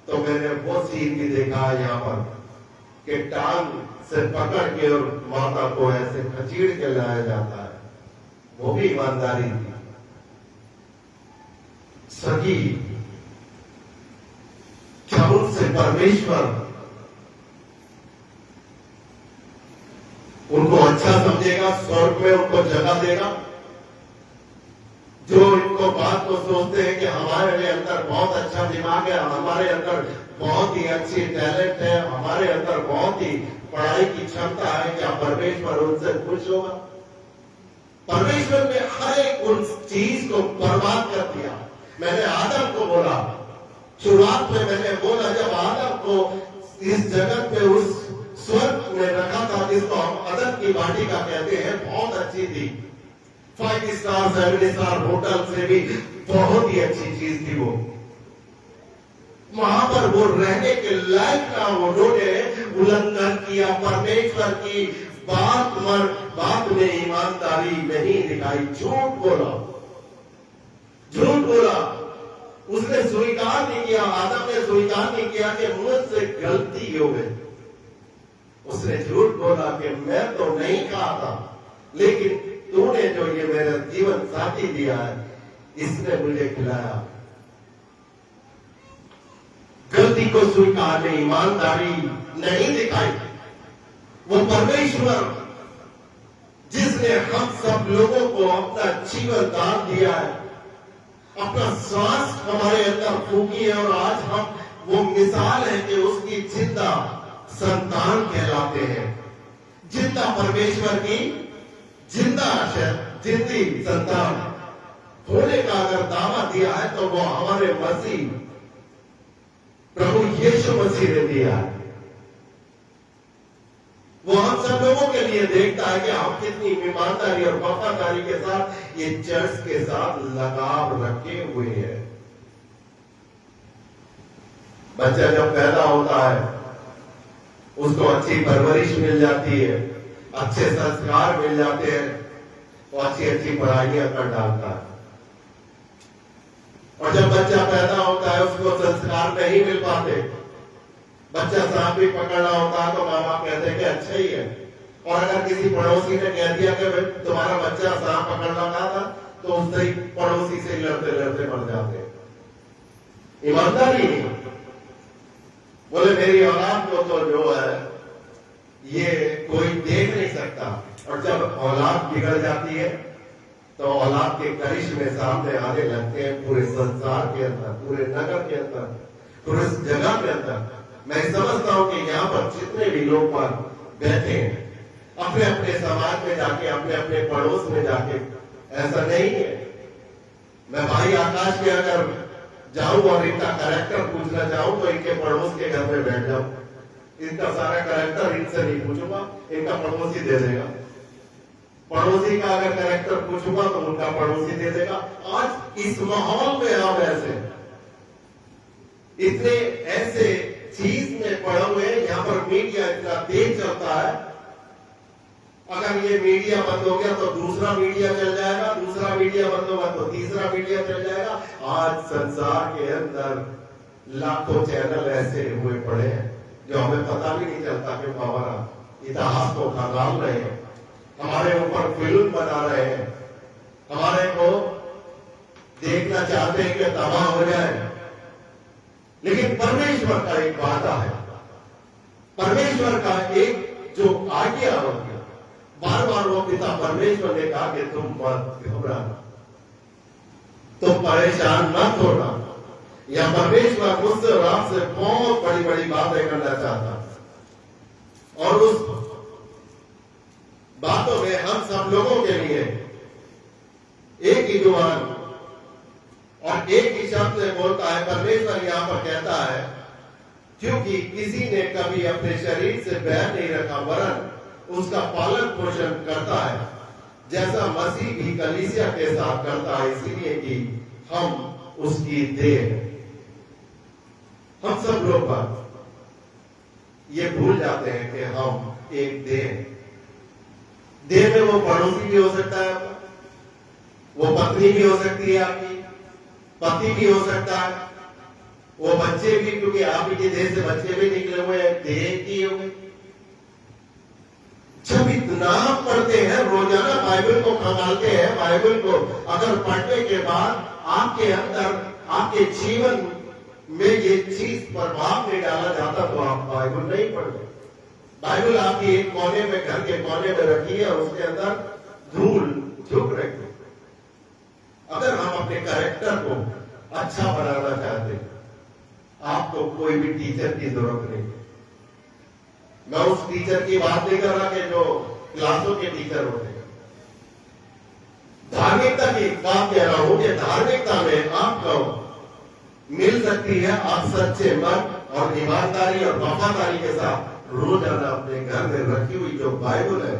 तो मैंने वो सीन भी देखा है यहाँ पर कि टांग से पकड़ के और माता को ऐसे खचीड़ के लाया जाता है। वो भी ईमानदारी थी। सगी क्या उनसे परमेश्वर उनको अच्छा समझेगा, स्वर्ग में उनको जगह देगा? जो इनको बात को सोचते हैं कि हमारे अंदर बहुत अच्छा दिमाग है, हमारे अंदर बहुत ही अच्छी टैलेंट है, हमारे अंदर बहुत ही पढ़ाई की क्षमता है, क्या परमेश्वर उनसे खुश होगा? परमेश्वर ने हर एक उन चीज को बर्बाद कर दिया। मैंने आदम को बोला, शुरुआत में मैंने बोला, जब आदम को इस जगत पे उस स्वर्ग में रखा था जिसको हम अदन की वाटिका कहते हैं, बहुत अच्छी थी, 5 स्टार 7 स्टार होटल से भी बहुत ही अच्छी चीज थी वो। वहां पर वो रहने के लायक ना, उन्होंने उल्लंघन किया परमेश्वर की बात में ईमानदारी नहीं दिखाई, झूठ बोला, झूठ बोला। उसने स्वीकार नहीं किया, आदम ने स्वीकार नहीं किया कि मुझसे गलती हो गई। उसने झूठ बोला कि मैं तो नहीं कहा था, लेकिन तूने जो ये मेरा जीवन साथी दिया है, इसने मुझे खिलाया। गलती को स्वीकार नहीं, ईमानदारी नहीं दिखाई। वो परमेश्वर जिसने हम सब लोगों को अपना जीवन दान दिया है, अपना श्वास हमारे अंदर फूकी है, और आज हम वो मिसाल है कि उसकी जिंदा संतान कहलाते हैं। जिंदा परमेश्वर की जिंदा जिंदी संतान होने का अगर दावा दिया है तो वो हमारे मसीह प्रभु यीशु मसीह ने दिया है। वो हम सब लोगों के लिए देखता है कि हम कितनी ईमानदारी और वफादारी के साथ ये चर्च के साथ लगाव रखे हुए हैं। बच्चा जब पैदा होता है उसको अच्छी परवरिश मिल जाती है, अच्छे संस्कार मिल जाते हैं, वो अच्छी अच्छी पढ़ाइयां कर डालता है। और जब बच्चा पैदा होता है उसको संस्कार नहीं मिल पाते, बच्चा सांप भी पकड़ना होता है तो माँ बाप कहते हैं कि अच्छा ही है। और अगर किसी पड़ोसी ने कह दिया कि तुम्हारा बच्चा सांप पकड़ना रहा था, तो उससे ही पड़ोसी से लड़ते लड़ते मर जाते। ईमानदारी नहीं। बोले मेरी औलाद को तो जो है ये कोई देख नहीं सकता। और जब औलाद बिगड़ जाती है तो औलाद के करिश्मे सामने आने लगते हैं पूरे संसार के अंदर, पूरे नगर के अंदर, पूरे जगह के अंदर। मैं समझता हूं कि यहाँ पर जितने भी लोग बैठे हैं, अपने अपने समाज में जाके, अपने अपने पड़ोस में जाके, ऐसा नहीं है। मैं भाई आकाश के अगर जाऊं और इनका कैरेक्टर पूछना चाहूं तो इनके पड़ोस के घर में बैठ जाऊं, इनका सारा कैरेक्टर इनसे नहीं पूछूंगा, इनका पड़ोसी दे देगा। पड़ोसी का अगर कैरेक्टर पूछूंगा तो उनका पड़ोसी दे देगा। आज इस माहौल में आप ऐसे इतने ऐसे चीज में पड़े हुए हैं, यहाँ पर मीडिया इतना तेज चलता है, अगर ये मीडिया बंद हो गया तो दूसरा मीडिया चल जाएगा, दूसरा मीडिया बंद होगा तो तीसरा मीडिया चल जाएगा। आज संसार के अंदर लाखों चैनल ऐसे हुए पड़े हैं जो हमें पता भी नहीं चलता कि वो हमारा इतिहास को खंगाल रहे हैं, हमारे ऊपर फिल्म बना रहे हैं, हमारे को देखना चाहते हैं कि तबाह हो जाए। लेकिन परमेश्वर का एक वादा है, परमेश्वर का एक जो आज्ञा होती है, बार बार वो पिता परमेश्वर ने कहा कि तुम मत घबराना, तुम परेशान मत होना। या परमेश्वर मुझसे और आपसे बहुत बड़ी बड़ी बातें करना चाहता है और उस बातों में हम सब लोगों के लिए एक ही जुबान और एक ही शब्द से बोलता है। परमेश्वर यहां पर कहता है, क्योंकि किसी ने कभी अपने शरीर से बैर नहीं रखा वरन उसका पालन पोषण करता है, जैसा मसीह भी कलीसिया के साथ करता है, इसीलिए कि हम उसकी देह हैं। हम सब लोग ये भूल जाते हैं कि हम एक देह में वो पड़ोसी भी हो सकता है, वो पत्नी भी हो सकती है, आपकी पति भी हो सकता है, वो बच्चे भी, क्योंकि आप के देह से बच्चे भी निकले हुए हैं, देह की हो गई। जब इतना पढ़ते हैं, रोजाना बाइबल को खंगालते हैं, बाइबल को अगर पढ़ने के बाद आपके अंदर, आपके जीवन में ये चीज प्रभाव नहीं डाला जाता तो आप बाइबल नहीं पढ़ते। बाइबल आपकी एक कोने में, घर के कोने में रखी है और उसके अंदर धूल झुक रही है। अगर हम अपने कैरेक्टर को अच्छा बनाना चाहते हैं, आपको कोई भी टीचर की जरूरत नहीं। मैं उस टीचर की बात नहीं कर रहा कि जो क्लासों के टीचर होते हैं। धार्मिकता की बात कह रहा हूं कि धार्मिकता में आपको मिल सकती है, आप सच्चे मन और ईमानदारी और वफादारी के साथ रोजाना अपने घर में रखी हुई जो बाइबल है,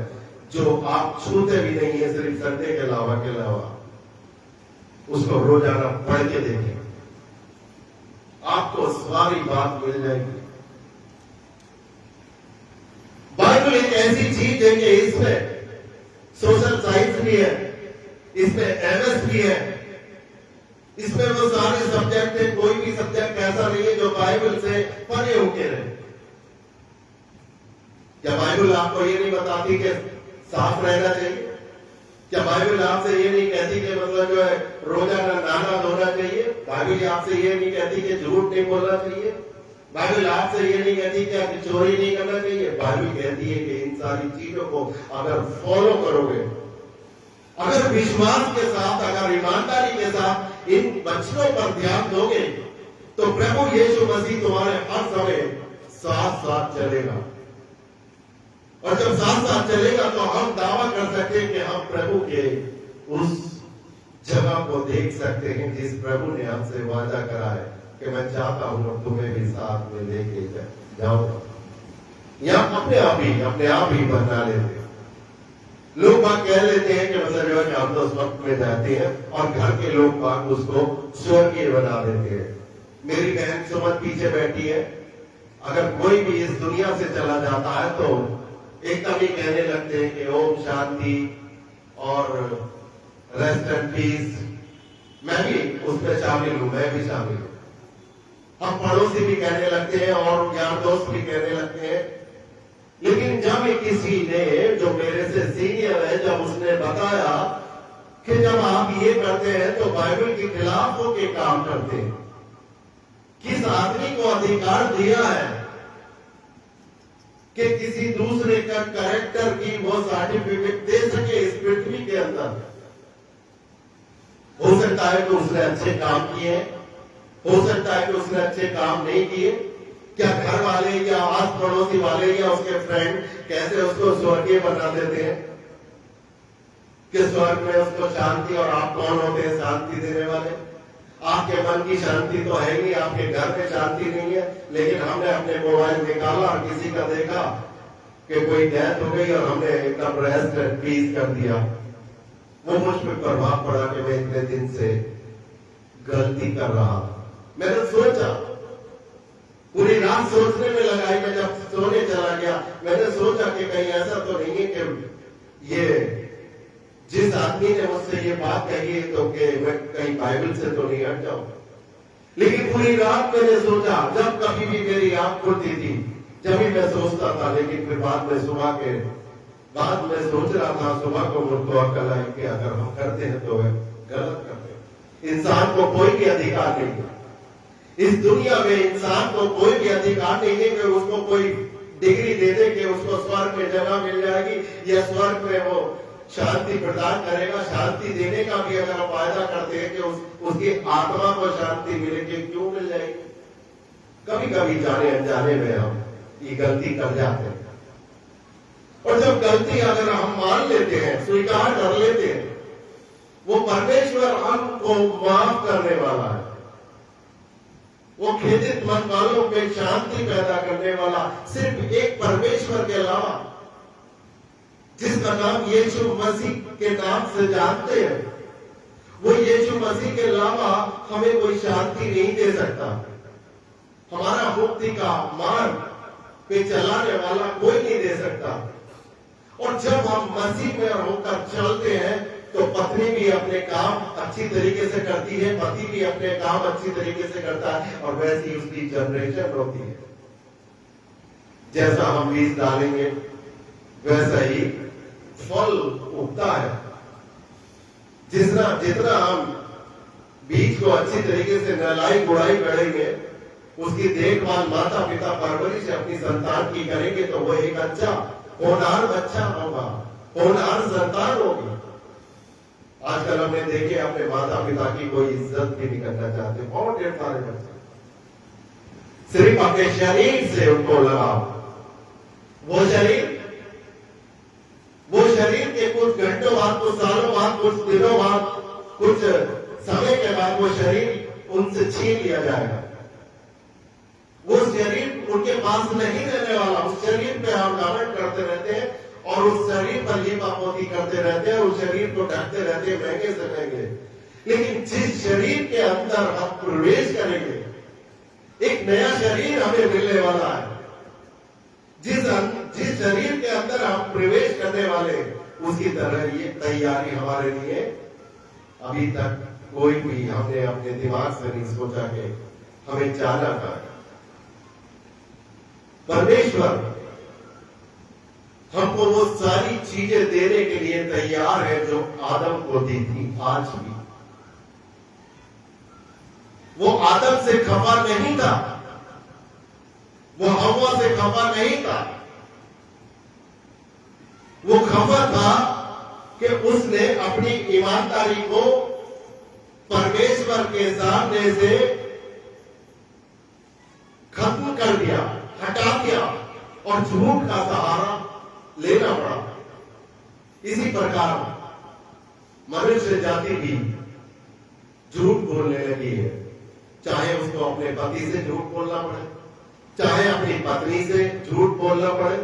जो आप छूते भी नहीं है सिर्फ संडे के अलावा, उसको रोजाना पढ़ के देखें, आपको सारी बात मिल जाएगी। बाइबल एक ऐसी चीज है कि इसमें सोशल साइंस भी है, इसमें एमएस भी है, इसमें वो सारे सब्जेक्ट है। कोई भी सब्जेक्ट ऐसा नहीं है जो बाइबल से परे होके रहे। क्या बाइबल आपको ये नहीं बताती कि साफ रहना चाहिए? क्या बाइबल आपसे ये नहीं कहती कि मतलब जो है रोजाना नहाना धोना चाहिए? बाइबल आपसे ये नहीं कहती कि झूठ नहीं बोलना चाहिए? बाइबल आपसे ये नहीं कहती कि आप चोरी नहीं करना चाहिए? बाइबल कहती है कि इन सारी चीजों को अगर फॉलो करोगे, अगर विश्वास के साथ, अगर ईमानदारी के साथ इन वचनों पर ध्यान दोगे, तो प्रभु यीशु मसीह तुम्हारे हर समय साथ साथ चलेगा। और जब साथ साथ चलेगा तो हम दावा कर सकते हैं कि हम प्रभु के उस जगह को देख सकते हैं जिस प्रभु ने हमसे वादा करा है कि मैं चाहता हूं और तुम्हें भी साथ में लेके जाऊंगा। या अपने आप ही बना लेते हैं। लोग बात कह लेते हैं कि मतलब जो है हम तो स्वर्ग में जाते हैं और घर के लोग बात उसको स्वर्गीय बना देते हैं। मेरी बहन सुमन पीछे बैठी है, अगर कोई भी इस दुनिया से चला जाता है तो एकदम ही कहने लगते हैं कि ओम शांति और रेस्ट एंड पीस। मैं भी उसमें शामिल हूं, मैं भी शामिल हूं। हम पड़ोसी भी कहने लगते हैं और यार दोस्त भी कहने लगते हैं। लेकिन जब किसी ने जो मेरे से सीनियर है, जब उसने बताया कि जब आप ये करते हैं तो बाइबल के खिलाफ होके काम करते हैं, किस आदमी को अधिकार दिया है कि किसी दूसरे का कैरेक्टर की वो सर्टिफिकेट दे सके इस पृथ्वी के अंदर? हो सकता है कि उसने अच्छे काम किए, हो सकता है कि उसने अच्छे काम नहीं किए। क्या घर वाले या आस पड़ोसी वाले या उसके फ्रेंड कैसे उसको स्वर्गीय बना देते हैं कि स्वर्ग में उसको शांति? और आप कौन होते हैं शांति देने वाले? आपके मन की शांति तो है नहीं, आपके घर में शांति नहीं है। लेकिन हमने अपने मोबाइल निकाला और किसी का देखा कि कोई डेथ हो गई और हमने एकदम रेस्ट एंड पीस कर दिया। वो मुझ पर प्रभाव पड़ा कि मैं इतने दिन से गलती कर रहा। मैंने सोचा, पूरी रात सोचने में लगाई। मैं जब सोने चला गया मैंने सोचा कि कहीं ऐसा तो नहीं है कि ये जिस आदमी ने मुझसे ये बात कही है तो कि मैं कहीं बाइबल से तो नहीं हट जाऊं, लेकिन पूरी रात मैंने सोचा, जब कभी भी मेरी आंख खुलती थी जब भी मैं सोचता था, लेकिन फिर बाद में सुबह के बाद में सोच रहा था, सुबह को मुझको अकल आई कि अगर हम करते हैं तो गलत करते हैं। इंसान को कोई भी अधिकार नहीं है इस दुनिया में, इंसान को कोई भी अधिकार नहीं है कि उसको कोई डिग्री दे दे कि उसको स्वर्ग में जगह मिल जाएगी या स्वर्ग में वो शांति प्रदान करेगा। शांति देने का भी अगर हम वायदा करते हैं कि उसकी आत्मा को शांति मिलेगी, क्यों मिल जाएगी? कभी कभी जाने अनजाने में हम ये गलती कर जाते हैं, और जब गलती अगर हम मान लेते हैं, स्वीकार कर लेते हैं, वो परमेश्वर हमको माफ करने वाला है। वो खेदित मन वालों में शांति पैदा करने वाला सिर्फ एक परमेश्वर के अलावा, जिसका नाम यीशु मसीह के नाम से जानते हैं, वो यीशु मसीह के अलावा हमें कोई शांति नहीं दे सकता। हमारा मुक्ति का मार्ग पे चलाने वाला कोई नहीं दे सकता। और जब हम मसीह में होकर चलते हैं तो पत्नी भी अपने काम अच्छी तरीके से करती है, पति भी अपने काम अच्छी तरीके से करता है, और वैसी उसकी जनरेशन होती है। जैसा हम बीज डालेंगे वैसा ही फल उगता है। जितना हम बीज को अच्छी तरीके से नलाई गुड़ाई करेंगे, उसकी देखभाल माता पिता परवरिश से अपनी संतान की करेंगे, तो वो एक अच्छा होनहार बच्चा होगा, होनहार संतान होगी। आजकल हमने देखे अपने माता पिता की कोई इज्जत भी नहीं करना चाहते, बहुत ढेर सारे बच्चे सिर्फ अपने शरीर से उनको लगाओ। वो शरीर के कुछ घंटों बाद, कुछ सालों बाद, कुछ दिनों बाद, कुछ समय के बाद वो शरीर उनसे छीन लिया जाएगा। वो शरीर उनके पास नहीं रहने वाला। उस शरीर पे हम गावट करते रहते हैं और उस शरीर पर लीपापोती करते रहते हैं, उस शरीर को ढकते रहते हैं महंगे से महंगे। लेकिन जिस शरीर के अंदर हम प्रवेश करेंगे, एक नया शरीर हमें मिलने वाला है। जिस शरीर के अंदर हम प्रवेश करने वाले, उसकी तरह ये तैयारी हमारे लिए अभी तक कोई भी हमने अपने दिमाग से नहीं सोचा कि हमें जाना था। परमेश्वर हमको वो सारी चीजें देने के लिए तैयार है जो आदम को दी थी। आज भी वो आदम से खफा नहीं था, वो हवा से खफा नहीं था। वो खफा था कि उसने अपनी ईमानदारी को परमेश्वर के सामने से खत्म कर दिया, हटा दिया, और झूठ का सहारा लेना पड़ा। इसी प्रकार मनुष्य जाति भी झूठ बोलने लगी है, चाहे उसको अपने पति से झूठ बोलना पड़े, चाहे अपनी पत्नी से झूठ बोलना पड़े,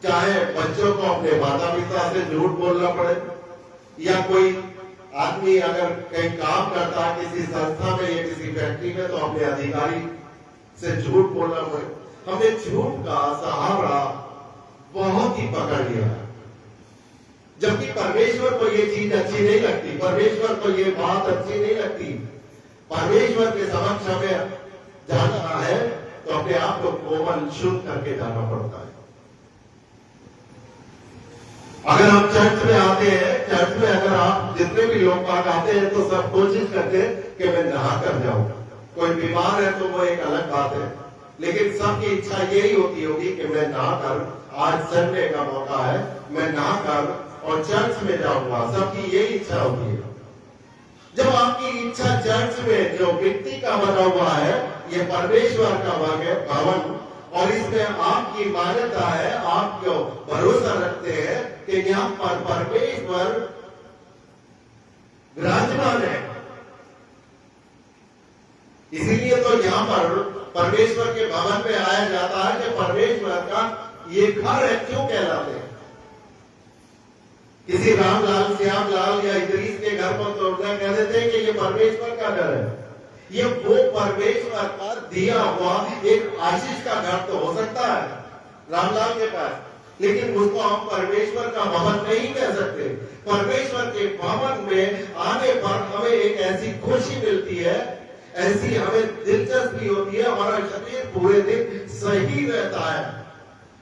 चाहे बच्चों को अपने माता पिता से झूठ बोलना पड़े, या कोई आदमी अगर कहीं काम करता है किसी संस्था में या किसी फैक्ट्री में, तो अपने अधिकारी से झूठ बोलना पड़े। हमने झूठ का सहारा बहुत ही पकड़ लिया है, जबकि परमेश्वर को ये चीज अच्छी नहीं लगती, परमेश्वर को ये बात अच्छी नहीं लगती। परमेश्वर के समक्ष हमें जाना है तो अपने आप को कोमल शुद्ध करके जाना पड़ता है। अगर हम चर्च में आते हैं, चर्च में अगर आप जितने भी लोग बाग आते हैं तो सब कोशिश करते हैं कि मैं नहा कर जाऊं। कोई बीमार है तो वो एक अलग बात है, लेकिन सबकी इच्छा यही होती होगी कि मैं नहाकर, आज संडे का मौका है, मैं नहाकर और चर्च में जाऊंगा। सबकी यही इच्छा होती है। जब आपकी इच्छा चर्च में जो मिट्टी का बना हुआ है, ये परमेश्वर का भवन, और इसमें आपकी मान्यता है, आप जो भरोसा रखते हैं कि यहाँ पर परमेश्वर विराजमान है, इसीलिए तो यहाँ पर परमेश्वर के भवन में आया जाता है कि परमेश्वर का ये घर है। क्यों कहलाते हैं? किसी रामलाल, श्यामलाल या इदरीस के घर पर तो कह देते हैं कि ये परमेश्वर का घर है। ये वो परमेश्वर का दिया हुआ एक आशीष का घर तो हो सकता है रामलाल के पास, लेकिन उसको हम परमेश्वर का भवन नहीं कह सकते। परमेश्वर के भवन में आने पर हमें एक ऐसी खुशी मिलती है, ऐसी हमें दिलचस्पी होती है, हमारा शरीर पूरे दिन सही रहता है,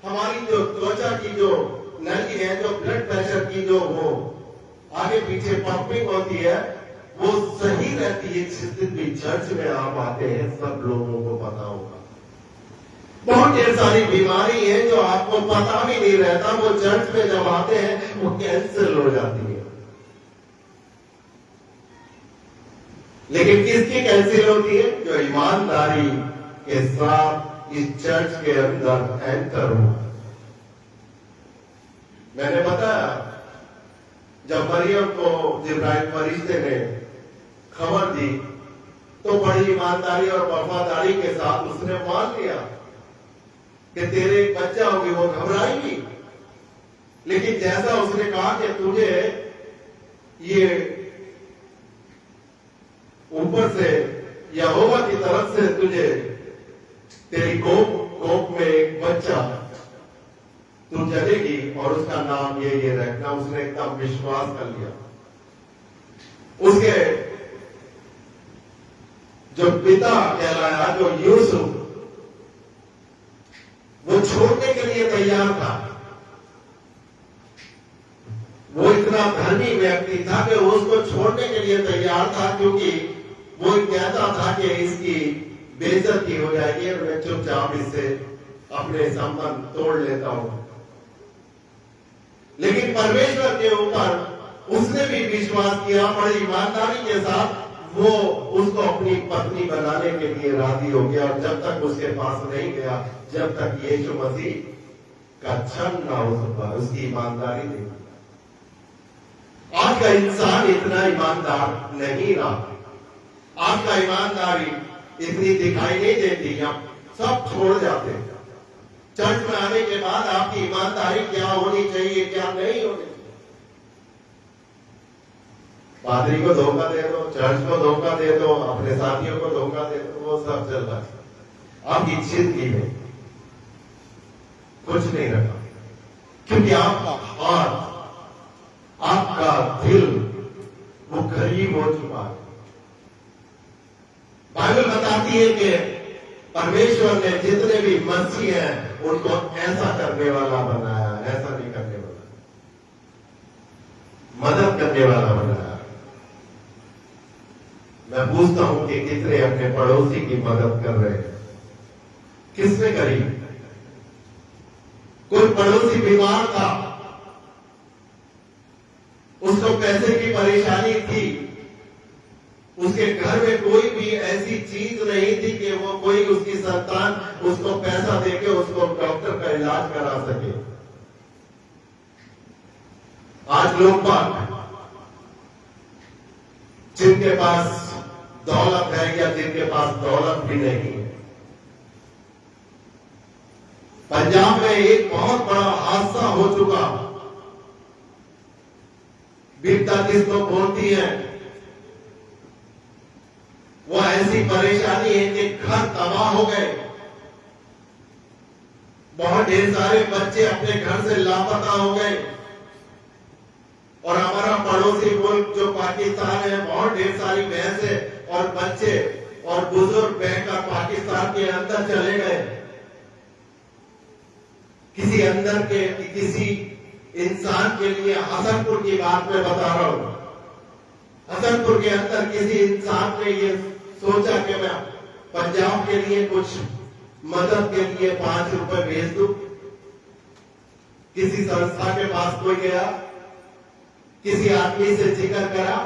हमारी जो त्वचा की जो नली है, जो ब्लड प्रेशर की जो वो आगे पीछे पंपिंग होती है, वो सही रहती है। जिस दिन भी चर्च में आप आते हैं, सब लोगों को पता होगा बहुत ढेर सारी बीमारी है जो आपको पता भी नहीं रहता, वो चर्च में जब आते हैं वो कैंसिल हो जाती है। लेकिन किसकी कैंसिल होती है? जो ईमानदारी के साथ इस चर्च के अंदर एंटर हुआ। मैंने बताया, जब मरियम को जिब्राइल फरिश्ते ने खबर दी तो बड़ी ईमानदारी और वफादारी के साथ उसने मान लिया कि तेरे एक बच्चा होगी, वो घबराएगी। लेकिन जैसा उसने कहा कि तुझे ये ऊपर से यहोवा की तरफ से तुझे तेरी कोख में एक बच्चा तू जलेगी और उसका नाम ये रखना, उसने एकदम विश्वास कर लिया। उसके जो पिता कहलाया, जो यूसुफ, वो छोड़ने के लिए तैयार था। वो इतना धनी व्यक्ति था कि वो उसको छोड़ने के लिए तैयार था, क्योंकि वो कहता था कि इसकी बेइज्जती हो जाएगी और मैं चुपचाप इससे अपने संबंध तोड़ लेता हूं। लेकिन परमेश्वर के ऊपर उसने भी विश्वास किया, बड़ी ईमानदारी के साथ वो उसको अपनी पत्नी बनाने के लिए राजी हो गया। और जब तक उसके पास नहीं गया, जब तक यीशु मसीह का क्षण ना हो सका, उसकी ईमानदारी नहीं। आज का इंसान इतना ईमानदार नहीं रहा। आज का ईमानदारी इतनी दिखाई नहीं देती, हम सब छोड़ जाते हैं। चर्च में आने के बाद आपकी ईमानदारी क्या होनी चाहिए, क्या नहीं होनी चाहिए। पादरी को धोखा दे दो, चर्च को धोखा दे दो, अपने साथियों को धोखा दे दो, वो सब चल रहा है। आपकी जिंदगी में कुछ नहीं रखा, क्योंकि आपका हाथ, आपका दिल वो गरीब हो चुका है। बाइबल बताती है कि परमेश्वर ने जितने भी मसीह हैं उनको ऐसा करने वाला बनाया, ऐसा नहीं करने वाला, मदद करने वाला बनाया। मैं पूछता हूं कि कितने अपने पड़ोसी की मदद कर रहे हैं? किसने करी? कोई पड़ोसी बीमार था, उसको पैसे की परेशानी थी, उसके घर में कोई भी ऐसी चीज नहीं थी कि वो कोई उसकी संतान उसको पैसा देके उसको डॉक्टर का इलाज करा सके। आज लोग बात जिनके पास दौलत है या जिनके पास दौलत भी नहीं है, पंजाब में एक बहुत बड़ा हादसा हो चुका। बीता जिसको बोलती है, वो ऐसी परेशानी है कि घर तबाह हो गए। बहुत ढेर सारे बच्चे अपने घर से लापता हो गए। और हमारा पड़ोसी मुल्क जो पाकिस्तान है, बहुत ढेर सारी भैंसें और बच्चे और बुजुर्ग बहकर पाकिस्तान के अंदर चले गए। किसी इंसान के लिए, हसनपुर की बात मैं बता रहा हूं, हसनपुर के अंदर किसी इंसान ने ये सोचा कि मैं पंजाब के लिए कुछ मदद के लिए 5 रुपए भेज दूं। किसी संस्था के पास कोई गया, किसी आदमी से जिक्र करा।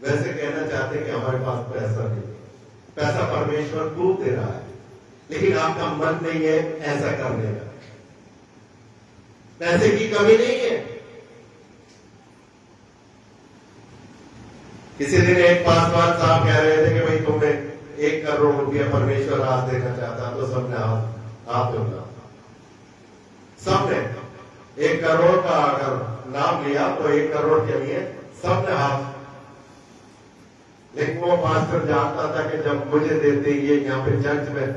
वैसे कहना चाहते कि हमारे पास पैसा नहीं, पैसा परमेश्वर खूब दे रहा है, लेकिन आपका मन नहीं है ऐसा करने का। पैसे की कमी नहीं है। किसी दिन एक पासवान साहब कह रहे थे कि भाई तुम्हें 1 करोड़ रुपया परमेश्वर आज देना चाहता, तो सबने हाथ उठा। सबने 1 करोड़ का अगर नाम लिया तो 1 करोड़ के लिए सबने हाथ। लेकिन वो पास्टर जानता था कि जब मुझे देते ये यहाँ पे चर्च में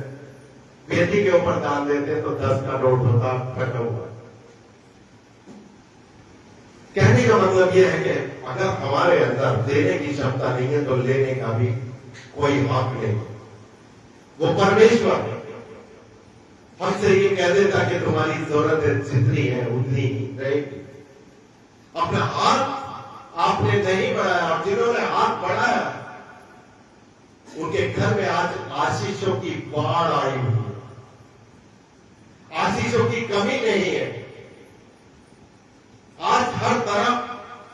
बेटी के ऊपर डाल देते तो 10 का नोट होता फटा हुआ। कहने का मतलब यह है कि अगर हमारे अंदर देने की क्षमता नहीं है तो लेने का भी कोई हक नहीं। वो परमेश्वर हमसे ये कह देता कि तुम्हारी जरूरत जितनी है उतनी ही रहेगी। अपना हाथ आपने नहीं बढ़ाया और जिन्होंने हाथ बढ़ाया उनके घर में आज आशीषों की बाढ़ आई हुई है, आशीषों की कमी नहीं है। आज हर तरफ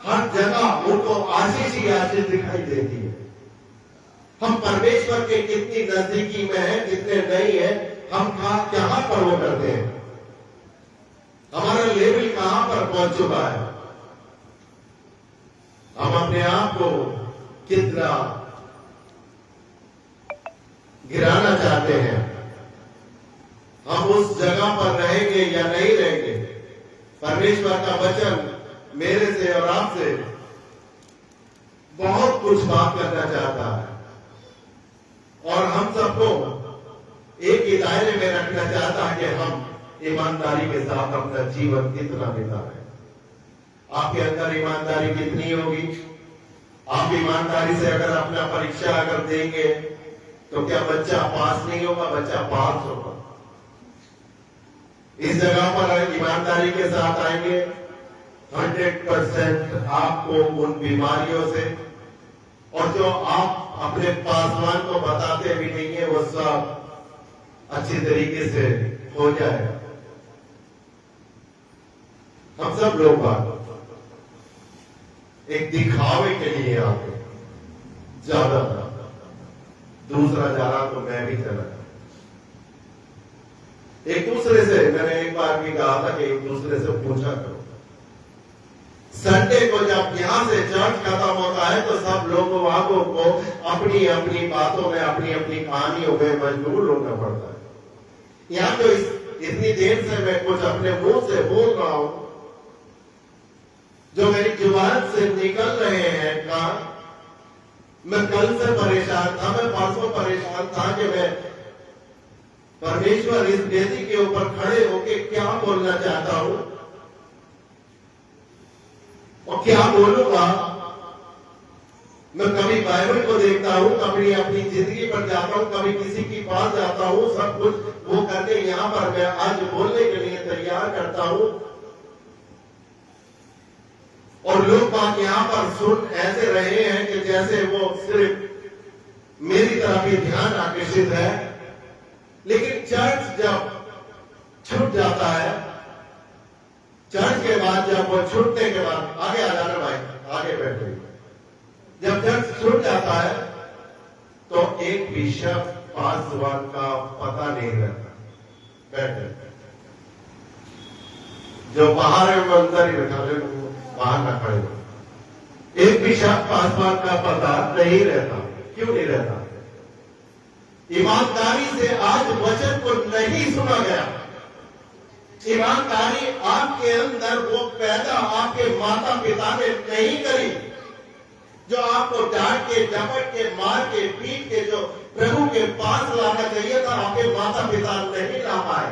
हर जगह उनको आशीष ही आशीष दिखाई देती है। हम परमेश्वर के कितनी नजदीकी में है कितने नहीं है, हम कहां पर वो करते हैं, हमारा लेवल कहां पर पहुंच चुका है, हम अपने आप को कितना गिराना चाहते हैं, हम उस जगह पर रहेंगे या नहीं रहेंगे। परमेश्वर का वचन मेरे से और आपसे बहुत कुछ बात करना चाहता है और हम सबको एक ही दायरे में रखना चाहता है कि हम ईमानदारी के साथ अपना जीवन कितना बिताएं। आपके अंदर ईमानदारी कितनी होगी? आप ईमानदारी से अगर अपना परीक्षा अगर देंगे तो क्या बच्चा पास नहीं होगा? बच्चा पास होगा। इस जगह पर ईमानदारी के साथ आएंगे 100% आपको उन बीमारियों से और जो आप अपने पासवान को बताते भी नहीं है वो सब अच्छी तरीके से हो जाएगा। हम सब लोग एक दिखावे के लिए आते, ज्यादा दूसरा जा रहा तो मैं भी चला। एक दूसरे से मैंने एक बार भी कहा था कि एक दूसरे से पूछा करो। संडे को जब यहां से चर्च खत्म होता है तो सब लोगों वालों को अपनी अपनी बातों में अपनी अपनी कहानियों में मजबूर होना पड़ता है। यहां तो इतनी देर से मैं कुछ अपने मुंह से बोल रहा हूं जो मेरी जुबान से निकल रहे हैं का मैं कल से परेशान था, मैं परसों परेशान था कि मैं परमेश्वर इस वेदी के ऊपर खड़े होके क्या बोलना चाहता हूं और क्या बोलूंगा। मैं कभी बाइबल को देखता हूं, कभी अपनी जिंदगी पर जाता हूं, कभी किसी की पास जाता हूं, सब कुछ वो करके यहां पर मैं आज बोलने के लिए तैयार करता हूं और लोग बात यहां पर सुन ऐसे रहे हैं कि जैसे वो सिर्फ मेरी तरफ ही ध्यान आकर्षित है। लेकिन चर्च जब छूट जाता है, चर्च के बाद जब वो छूटने के बाद आगे आ जाना भाई, आगे बैठे, जब चर्च छूट जाता है तो एक भी शब्द पासवान का पता नहीं रहता। बैठे जो बाहर है वो अंदर ही बैठा रहे, बाहर ना खड़े। एक भी शब्द पासवान का पता नहीं रहता। क्यों नहीं रहता? ईमानदारी से आज वचन को नहीं सुना गया। ईमानदारी आपके अंदर वो पैदा आपके माता पिता ने नहीं करी जो आपको डांट के झपट के मार के पीट के जो प्रभु के पास लाना चाहिए था, आपके माता पिता नहीं ला पाए।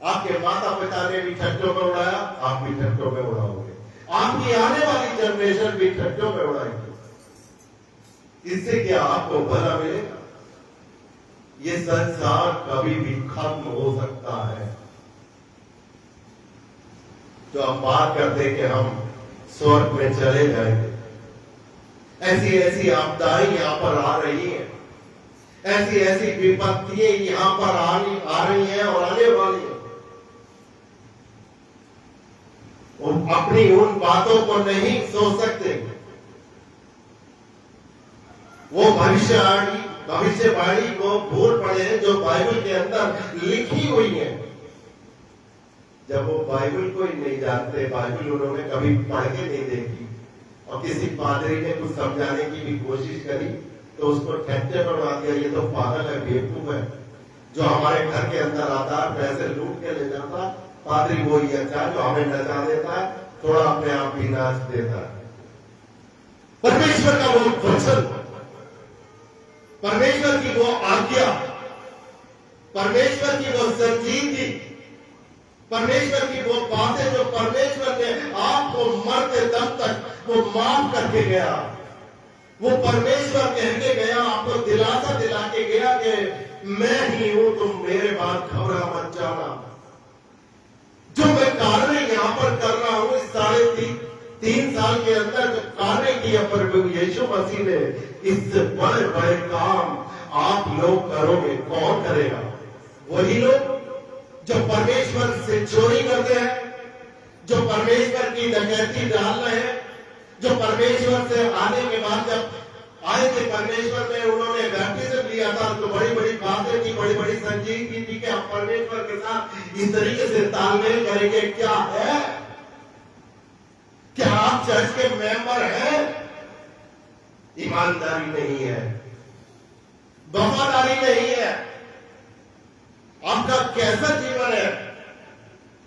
आपके माता पिता ने भी ठट्टों में उड़ाया, आप भी ठट्टों में उड़ाओगे, आपकी आने वाली जनरेशन भी ठट्टों में उड़ाएगी। इससे क्या आपको भला मिलेगा? ये संसार कभी भी खत्म हो सकता है। जो हम बात करते कि हम स्वर्ग में चले जाएंगे, ऐसी ऐसी आपदाएं यहां पर आ रही हैं, ऐसी ऐसी विपत्तियां यहां पर आ रही हैं और आने वाली हैं। अपनी उन बातों को नहीं सोच सकते। वो भविष्यवाणी को भूल पड़े जो बाइबल के अंदर लिखी हुई है। जब वो बाइबल को ही नहीं जानते, बाइबल उन्होंने कभी पढ़ के नहीं देखी और किसी पादरी ने कुछ समझाने की भी कोशिश करी तो उसको ठट्टे पर उड़ा दिया, ये तो पागल है, बेवकूफ है। जो हमारे घर के अंदर आता है, पैसे लूट के ले जाता, पादरी वो ही अच्छा जो हमें नचा देता है, थोड़ा अपने आप भी नाच देता है। परमेश्वर का वो वचन, परमेश्वर की वो आज्ञा परमेश्वर की वो संजीदगी, परमेश्वर की वो बातें जो परमेश्वर ने आपको मरते दम तक वो माफ करके गया, वो परमेश्वर कहके गया, आपको दिलासा दिला के गया कि मैं ही हूं, तुम मेरे बाद घबरा मत जाना। जो मैं कार्य यहां पर कर रहा हूं इस 3.5 साल के अंदर जो कार्य किया प्रभु यीशु मसीह ने, इससे बड़े बड़े काम आप लोग करोगे। कौन करेगा? वही लोग जो परमेश्वर से चोरी करते हैं, जो परमेश्वर की डकैती डाल रहे हैं, जो परमेश्वर से आने के बाद जब आए थे परमेश्वर में, उन्होंने बैप्टिज्म लिया था तो बड़ी बड़ी बातें की, बड़ी बड़ी संजीदगी थी कि हम परमेश्वर के साथ इस तरीके से तालमेल करेंगे। क्या है? क्या आप चर्च के मेंबर हैं? ईमानदारी नहीं है, वफादारी नहीं है, आपका कैसा जीवन है?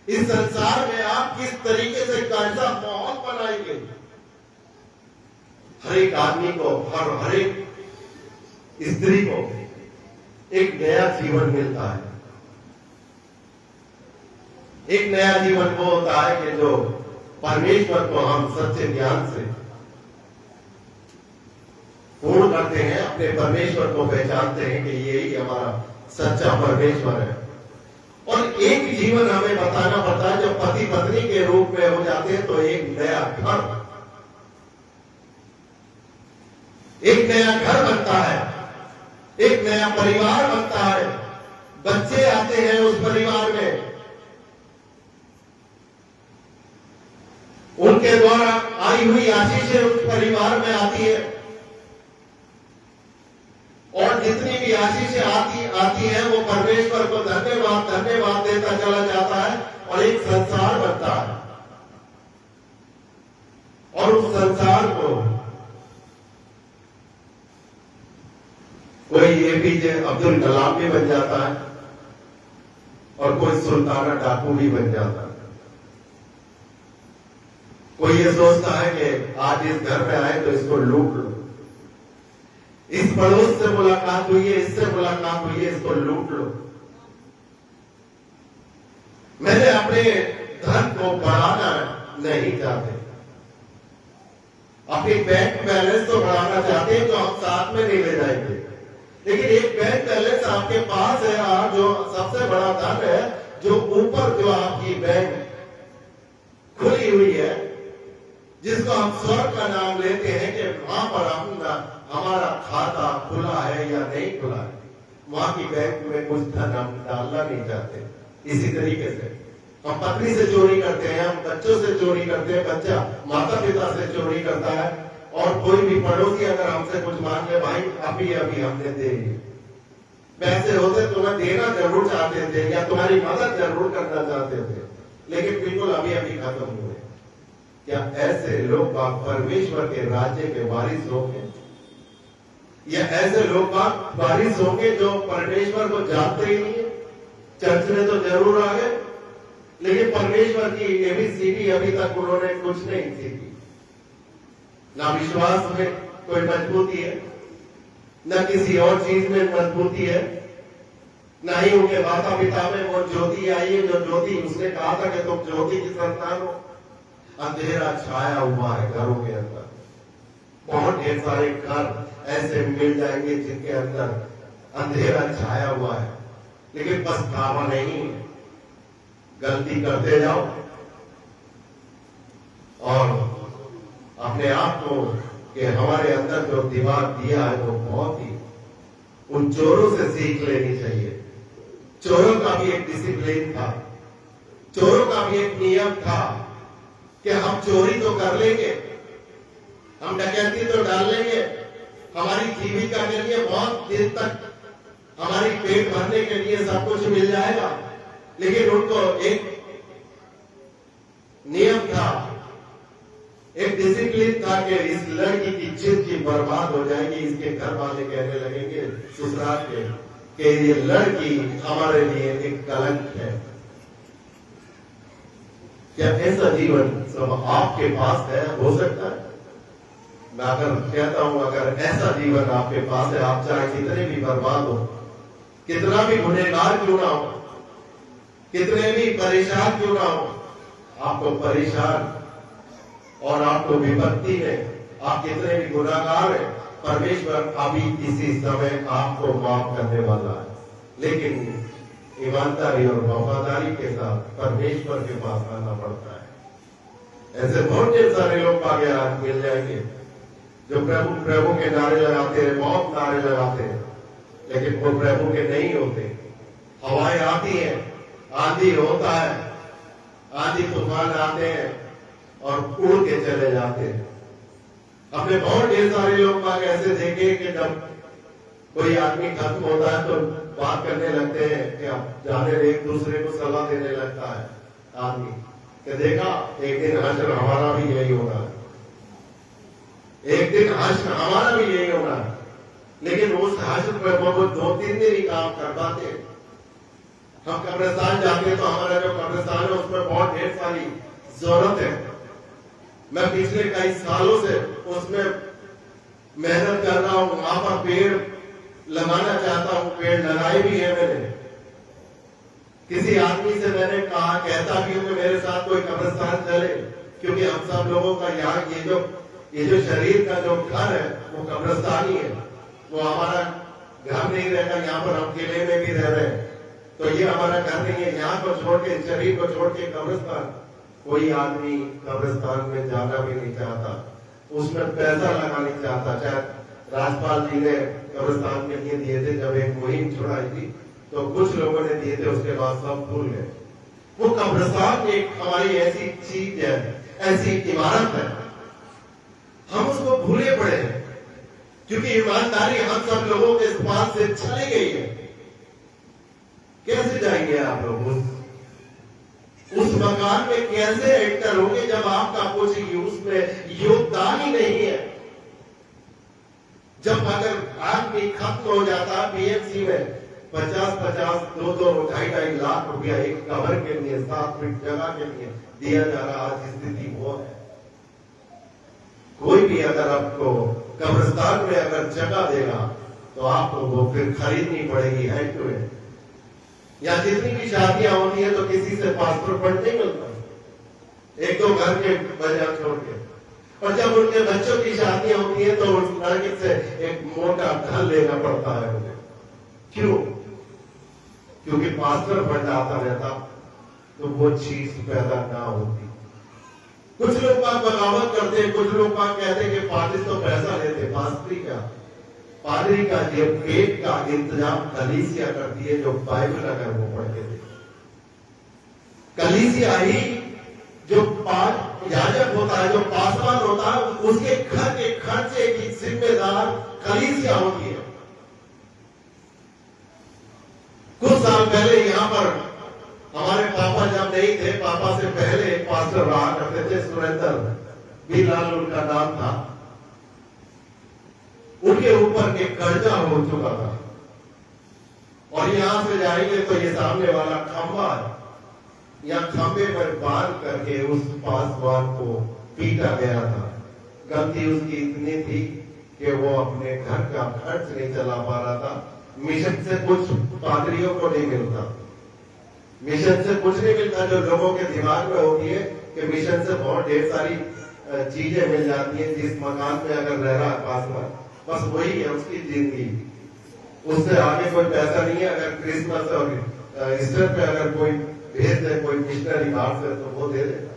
इस संसार में आप किस तरीके से कैसा माहौल बनाएंगे? हर एक आदमी को, हर एक स्त्री को एक नया जीवन मिलता है। एक नया जीवन वो होता है कि जो परमेश्वर को हम सच्चे ज्ञान से पूर्ण करते हैं, अपने परमेश्वर को पहचानते हैं कि यही हमारा सच्चा परमेश्वर है। और एक जीवन हमें बताना पड़ता है, जब पति पत्नी के रूप में हो जाते हैं तो एक नया घर, एक नया घर बनता है, एक नया परिवार बनता है, बच्चे आते हैं उस परिवार में, उनके द्वारा आई हुई आशीषें उस परिवार में आती है, और जितनी भी आशीषें आती है वो परमेश्वर को धन्यवाद धन्यवाद देता चला जाता है, और एक संसार बनता है। और उस संसार को कोई एपीजे अब्दुल कलाम भी बन जाता है, और कोई सुल्ताना डाकू भी बन जाता है। कोई ये सोचता है कि आज इस घर में आए तो इसको लूट लो, इस पड़ोस से मुलाकात हुई है, इससे मुलाकात हुई है, इसको लूट लो। मैंने अपने धन को बढ़ाना नहीं चाहते, अपनी बैंक बैलेंस तो बढ़ाना चाहते हैं, जो हम साथ में नहीं ले जाएंगे, लेकिन एक बैंक बैलेंस आपके पास है, और जो सबसे बड़ा धन है, जो ऊपर जो आपकी बैंक खुली हुई है, जिसको हम स्वर्ग का नाम लेते हैं, कि वहां पर हमारा खाता खुला है या नहीं खुला है, वहां की बैंक में कुछ धन हम डालना नहीं चाहते। इसी तरीके से हम पत्नी से चोरी करते हैं, हम बच्चों से चोरी करते हैं, बच्चा माता पिता से चोरी करता है, और कोई भी पड़ोसी अगर हमसे कुछ मांग ले, भाई अभी अभी हमने दे दिए, पैसे होते तुम्हें देना जरूर चाहते थे या तुम्हारी मदद जरूर करना चाहते थे, लेकिन बिल्कुल अभी अभी खत्म हुए। क्या ऐसे लोग परमेश्वर के राज्य के वारिस होंगे? या ऐसे लोग वारिस होंगे जो परमेश्वर को जानते ही नहीं? चर्च में तो जरूर आ गए, लेकिन परमेश्वर की एबीसीडी अभी तक उन्होंने कुछ नहीं सीखी। ना विश्वास में कोई मजबूती है, न किसी और चीज में मजबूती है, ना ही उनके माता पिता में वो ज्योति आई है, जो ज्योति उसने कहा था कि तुम ज्योति की संतान हो। अंधेरा छाया हुआ है घरों के अंदर, बहुत ढेर सारे घर ऐसे मिल जाएंगे जिनके अंदर अंधेरा छाया हुआ है, लेकिन पछतावा नहीं है। गलती करते जाओ और अपने आप को कि हमारे अंदर जो दिमाग दिया है वो बहुत ही, उन चोरों से सीख लेनी चाहिए। चोरों का भी एक डिसिप्लिन था, चोरों का भी एक नियम था कि हम चोरी तो कर लेंगे, हम डकैती तो डाल लेंगे, हमारी जीविका के लिए बहुत दिन तक हमारी पेट भरने के लिए सब कुछ मिल जाएगा, लेकिन उनको एक नियम था, एक डिसिप्लिन था कि इस लड़की की जिंदगी बर्बाद हो जाएगी। इसके घर वाले कहने लगेंगे ससुराल के कि ये लड़की हमारे लिए एक कलंक है। क्या ऐसा जीवन सब आपके पास है? हो सकता है? मैं अगर कहता हूं, अगर ऐसा जीवन आपके पास है, आप चाहे कितने भी बर्बाद हो, कितना भी गुनहगार क्यों ना हो, कितने भी परेशान क्यों ना हो, आपको परेशान और आपको विपत्ति में आप कितने भी गुनाहगार हैं, परमेश्वर अभी इसी समय आपको माफ करने वाला है। लेकिन ईमानदारी और वफादारी के साथ परमेश्वर के पास आना पड़ता है। ऐसे बहुत ढेर सारे लोग आगे आज मिल जाएंगे जो प्रभु प्रभु के नारे लगाते हैं, बहुत नारे लगाते हैं, लेकिन वो प्रभु के नहीं होते। हवाएं आती हैं, आंधी होता है, आंधी तूफान आते हैं और उड़ के चले जाते हैं। हमने बहुत ढेर सारे लोग ऐसे देखे कि जब कोई आदमी खत्म होता है तो बात करने लगते हैं कि अब जाने, एक दूसरे को सलाह देने लगता है आदमी कि देखा एक दिन हश्र हमारा भी यही होना है, एक दिन हश्र हमारा भी यही होना है। लेकिन उस हश्र पर वो 2-3 दिन ही काम कर पाते। हम कब्रिस्तान जाते हैं तो हमारा जो कब्रिस्तान है उसमें बहुत ढेर सारी जरूरत है। मैं पिछले कई सालों से उसमें मेहनत कर रहा हूं, वहां पर पेड़ लगाना चाहता हूं, पेड़ लगाए भी है मैंने। किसी आदमी से मैंने कहा, कहता भी हूं कि मेरे साथ कोई कब्रिस्तान चले, क्योंकि हम सब लोगों का यहाँ ये जो शरीर का जो घर है वो कब्रिस्तान ही है। वो हमारा घर नहीं रहता, यहाँ पर हम किले में भी रह रहे हैं, तो ये हमारा घर नहीं है। यहाँ को छोड़ के, शरीर को छोड़ के कब्रिस्तान, कोई आदमी कब्रिस्तान में जाना भी नहीं चाहता, उसमें पैसा लगा नहीं चाहता। शायद राजपाल जी ने कब्रिस्तान के लिए दिए थे, जब एक मुहिम छुड़ाई थी तो कुछ लोगों ने दिए थे, उसके बाद सब भूल गए। वो कब्रिस्तान एक हमारी ऐसी चीज है, ऐसी इमारत है, हम उसको भूले पड़े हैं, क्योंकि ईमानदारी हम सब लोगों के पास से चली गई है। कैसे जाएंगे आप लोग उस मकान में, कैसे एंटर होंगे जब आपका कुछ उसमें योगदान ही नहीं है? जब अगर आदमी खत्म हो जाता, बीएमसी में 50-50, 2-2, 2.5 लाख रुपया एक कवर के लिए, 7 फीट जगह के लिए दिया जा रहा, आज स्थिति वो है। कोई भी अगर आपको कब्रिस्तान में अगर जगह देगा तो आपको वो फिर खरीदनी पड़ेगी हैंड टू हैंड। या जितनी भी शादियां होती है तो किसी से पासपोर्ट फंड नहीं मिलता, 1-2 घर के बजाय छोड़ के। और जब उनके बच्चों की शादियां होती है तो उस लड़के से एक मोटा धन लेना पड़ता है मुझे। क्यों? क्योंकि पासपोर्ट फंड आता रहता तो वो चीज पैदा ना होती। कुछ लोग बगावत करते हैं, कुछ लोग कहते हैं कि पादरी तो पैसा लेते। पादरी का जो पेट का इंतजाम कलीसिया करती है, जो बाइबल अगर वो पढ़ते थे। कलीसिया ही जो याजक होता है, जो पासवान होता है, उसके घर के खर्चे की जिम्मेदार कलीसिया होती है। कुछ साल पहले यहाँ पर हमारे पापा जब नहीं थे, पापा से पहले एक पास्टर रहा करते थे, सुरेंद्र बीलाल उनका नाम था। उनके ऊपर एक कर्जा हो चुका था और यहां से जाएंगे तो ये सामने वाला खंबा है, या खंबे पर बांध करके उस पासवान को पीटा गया था। गलती उसकी इतनी थी कि वो अपने घर का खर्च नहीं चला पा रहा था। मिशन से कुछ पादरियों को नहीं मिलता, मिशन से कुछ नहीं मिलता। जो लोगों के दिमाग में होती है कि मिशन से बहुत ढेर सारी चीजें मिल जाती हैं। जिस मकान में अगर रह रहा है पासवान, बस वही है उसकी जिंदगी, उससे आगे कोई पैसा नहीं है। अगर क्रिसमस और ईस्टर पे अगर कोई भेज दे, कोई मिशनरी बाहर से, तो वो दे देगा।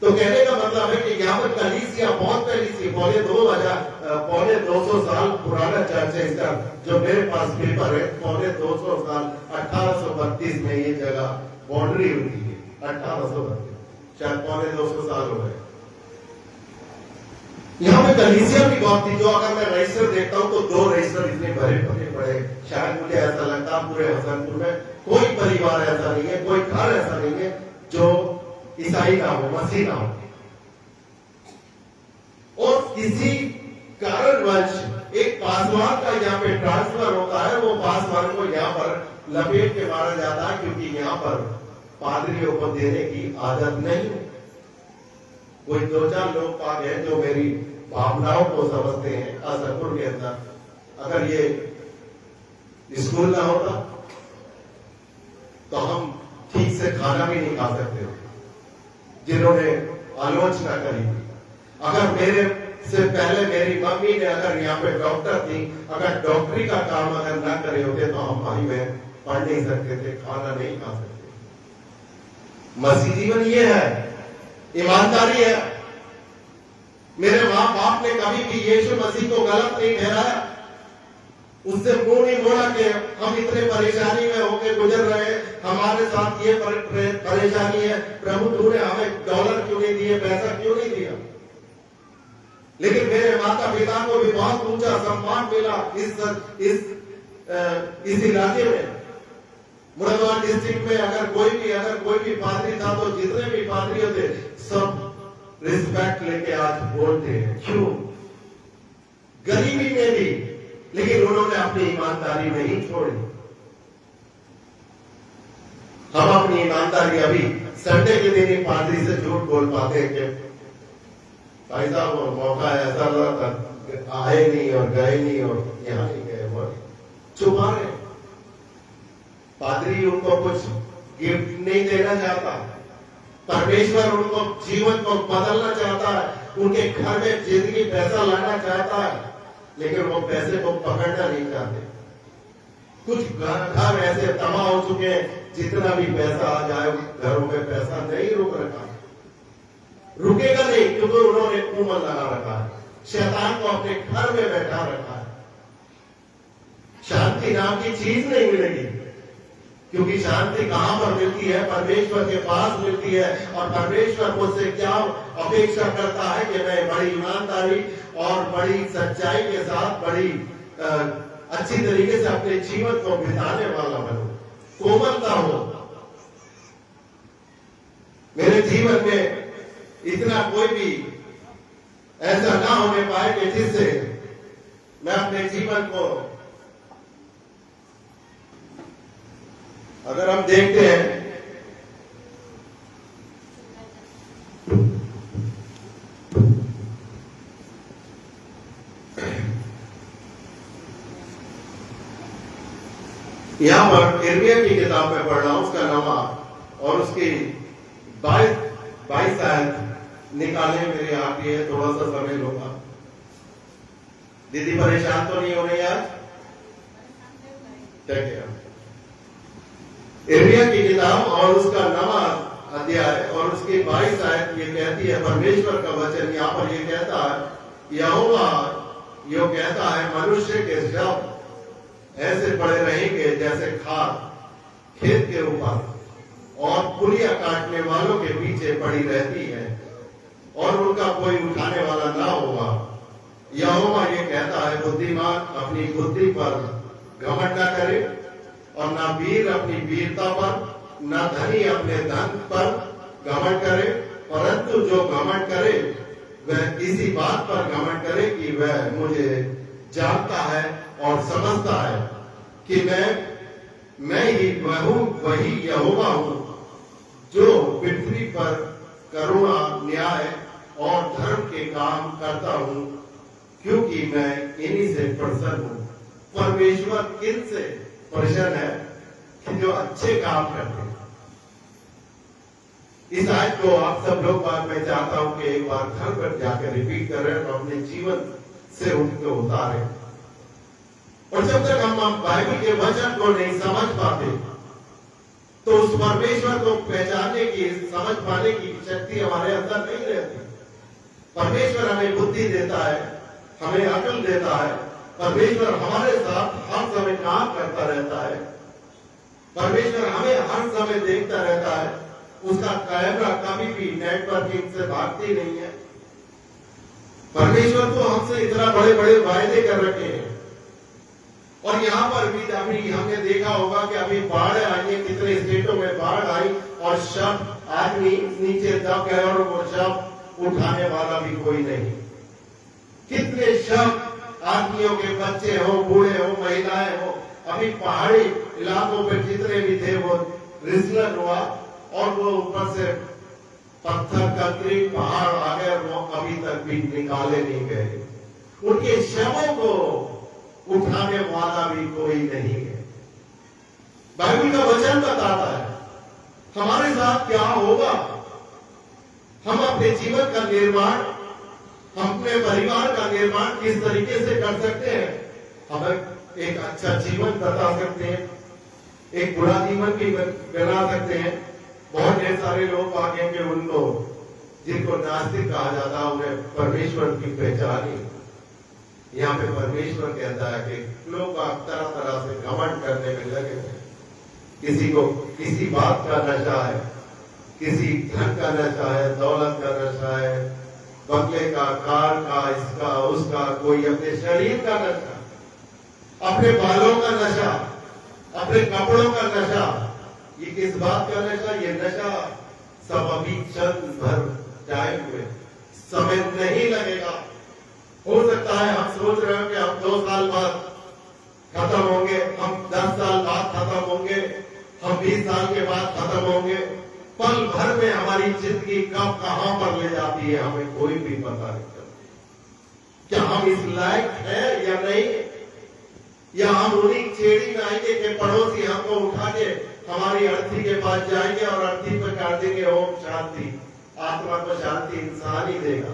तो कहने का मतलब है कि यहाँ पर कलीसिया बहुत पहली थी, 250 साल पुराना चर्च है इसका। जो मेरे पास पेपर है, 250 साल, 1832 में ये जगह बाउंड्री हुई है। 1832, शायद 250 साल हो गए। यहाँ पे कलीसिया भी बहुत थी, जो अगर मैं रजिस्टर देखता हूँ तो 2 रजिस्टर इतने भरे पड़े। शायद मुझे ऐसा लगता है पूरे हसनपुर में कोई परिवार ऐसा नहीं है, कोई घर ऐसा नहीं है जो ईसाई ना हो, मसीह ना हो। और किसी कारणवश एक पासवान का यहाँ पे ट्रांसफर होता है, वो पासवान को यहाँ पर लपेट के मारा जाता है, क्योंकि यहाँ पर पादरियों को देने की आदत नहीं है। कोई 2-4 लोग पागे हैं जो मेरी भावनाओं को समझते हैं। हसनपुर के अंदर अगर ये स्कूल ना होता तो हम ठीक से खाना भी नहीं खा सकते। जिन्होंने आलोचना करी, अगर मेरे से पहले मेरी मम्मी ने अगर यहाँ पे डॉक्टर थी, अगर डॉक्टरी का काम अगर ना करे होते तो हम भाई बहन पढ़ नहीं सकते थे, खाना नहीं खा सकते। मसीह जीवन ये है, ईमानदारी है। मेरे माँ बाप ने कभी भी यीशु मसीह को गलत नहीं ठहराया, उससे मुंह नहीं मोड़ा कि हम इतने परेशानी में होके गुजर रहे हैं, हमारे साथ ये परेशानी है, प्रभु तूने हमें डॉलर क्यों नहीं दिए, पैसा क्यों नहीं दिया। लेकिन मेरे माता पिता को भी बहुत ऊंचा सम्मान मिला इस इलाके में। मुरादाबाद डिस्ट्रिक्ट में अगर कोई भी पादरी था तो जितने भी पादरी होते सब रिस्पेक्ट लेके आज बोलते हैं। क्यों? गरीबी में भी, लेकिन उन्होंने अपनी ईमानदारी नहीं छोड़ी। हम अपनी ईमानदारी अभी संडे के दिन ही पादरी से झूठ बोल पाते हैं कि भाई साहब वो मौका ऐसा लगा था, आए नहीं और गए नहीं और यहां नहीं गए, और छुपा रहे। पादरी उनको कुछ गिफ्ट नहीं देना चाहता, परमेश्वर उनको जीवन को बदलना चाहता है, उनके घर में जिंदगी पैसा लाना चाहता है, लेकिन वो पैसे को पकड़ना नहीं चाहते। कुछ घर ऐसे तबाह हो चुके हैं, जितना भी पैसा आ जाए घरों में पैसा नहीं रुकेगा नहीं, क्योंकि उन्होंने उमर लगा रखा है, शैतान को अपने घर में बैठा रखा है। शांति नाम की चीज नहीं मिलेगी, क्योंकि शांति कहां पर मिलती है? परमेश्वर के पास मिलती है। और परमेश्वर मुझसे क्या अपेक्षा करता है कि मैं बड़ी ईमानदारी और बड़ी सच्चाई के साथ बड़ी अच्छी तरीके से अपने जीवन को बिताने वाला बनूं, कोमलता हो मेरे जीवन में। इतना कोई भी ऐसा ना होने पाए कि जिससे मैं अपने जीवन को, अगर हम देखते हैं यहां पर इर्मिया की किताब में पढ़ रहा हूं, उसका नामा और उसकी 22 आयत निकाले मेरे आप, ये थोड़ा सा समय लूंगा। दीदी परेशान तो नहीं हो रही आज? ठीक है। इर्मिया की किताब और उसका 9वां अध्याय और उसकी 22 आयत ये कहती है, परमेश्वर का वचन यहाँ पर ये कहता है, यहोवा यो कहता है, मनुष्य के शव ऐसे पड़े रहेंगे जैसे खाद खेत के ऊपर और पुलिया काटने वालों के पीछे पड़ी रहती है और उनका कोई उठाने वाला ना होगा। यहोवा ये कहता है, बुद्धिमान अपनी बुद्धि पर घमंड न करे और ना वीर अपनी वीरता पर, ना धनी अपने धन पर घमंड करे, परंतु जो घमंड करे वह इसी बात पर घमंड करे कि वह मुझे जानता है और समझता है कि मैं ही वही यहोवा हूं जो पृथ्वी पर करुणा, न्याय और धर्म के काम करता हूं, क्योंकि मैं इन्हीं से प्रसन्न हूं। परमेश्वर किन से प्रसन्न है? कि जो अच्छे काम करते हैं। इस आयत को आप सब लोग बात मैं चाहता हूं कि एक बार घर पर जाकर रिपीट करें और अपने जीवन से उनको उतारें। और जब तक हम बाइबल के वचन को नहीं समझ पाते तो उस परमेश्वर को पहचानने की, समझ पाने की शक्ति हमारे अंदर नहीं रहती। परमेश्वर हमें बुद्धि देता है, हमें अकल देता है, परमेश्वर हमारे साथ हर समय काम करता रहता है, परमेश्वर हमें हर समय देखता रहता है, उसका कैमरा कभी भी नेटवर्किंग से भागती नहीं है। परमेश्वर तो हमसे इतना बड़े बड़े वायदे कर रखे हैं। और यहाँ पर भी अभी हमने देखा होगा कि अभी बाढ़ आई है, कितने स्टेटों में बाढ़ आई और शव आदमी नीचे दब गए और वो शव उठाने वाला भी कोई नहीं। कितने शव आदमियों के बच्चे हो, बूढ़े हो, महिलाएं हो, अभी पहाड़ी इलाकों पर जितने भी थे वो रिसलन हुआ और वो ऊपर से पत्थर कंक्रीट पहाड़ आ गए, वो अभी तक भी निकाले नहीं गए। उनके शवों को उठाने वाला भी कोई नहीं है। बाइबल का वचन बताता है हमारे साथ क्या होगा। हम अपने जीवन का निर्माण, हम अपने परिवार का निर्माण किस तरीके से कर सकते हैं। हम एक अच्छा जीवन बता सकते हैं, एक बुरा जीवन भी बना सकते हैं। बहुत ढेर सारे लोग आगे के उनको जिनको नास्तिक कहा जाता है उन्हें परमेश्वर की पहचान ही। यहाँ पे परमेश्वर कहता है कि लोग तरह तरह से घमंड करने में लगे हैं। किसी को किसी बात का नशा है, किसी धन का नशा है, दौलत का नशा है, बंगले का, कार का, इसका उसका, कोई अपने शरीर का नशा, अपने बालों का नशा, अपने कपड़ों का नशा। ये किस बात का नशा? ये नशा सब अभी क्षण भर टाइम में, समय नहीं लगेगा। हो सकता है हम सोच रहे हो कि हम 2 साल बाद खत्म होंगे, हम 10 साल बाद खत्म होंगे, हम 20 साल के बाद खत्म होंगे। पल भर में हमारी जिंदगी कब कहां पर ले जाती है हमें कोई भी पता नहीं चलता। क्या हम इस लायक है या नहीं, या हम उन्हीं छेड़ी में आएंगे कि पड़ोसी हमको उठा के हमारी अर्थी के पास जाएंगे और अर्थी पर कर देंगे ओम शांति, आत्मा को शांति इंसान ही देगा।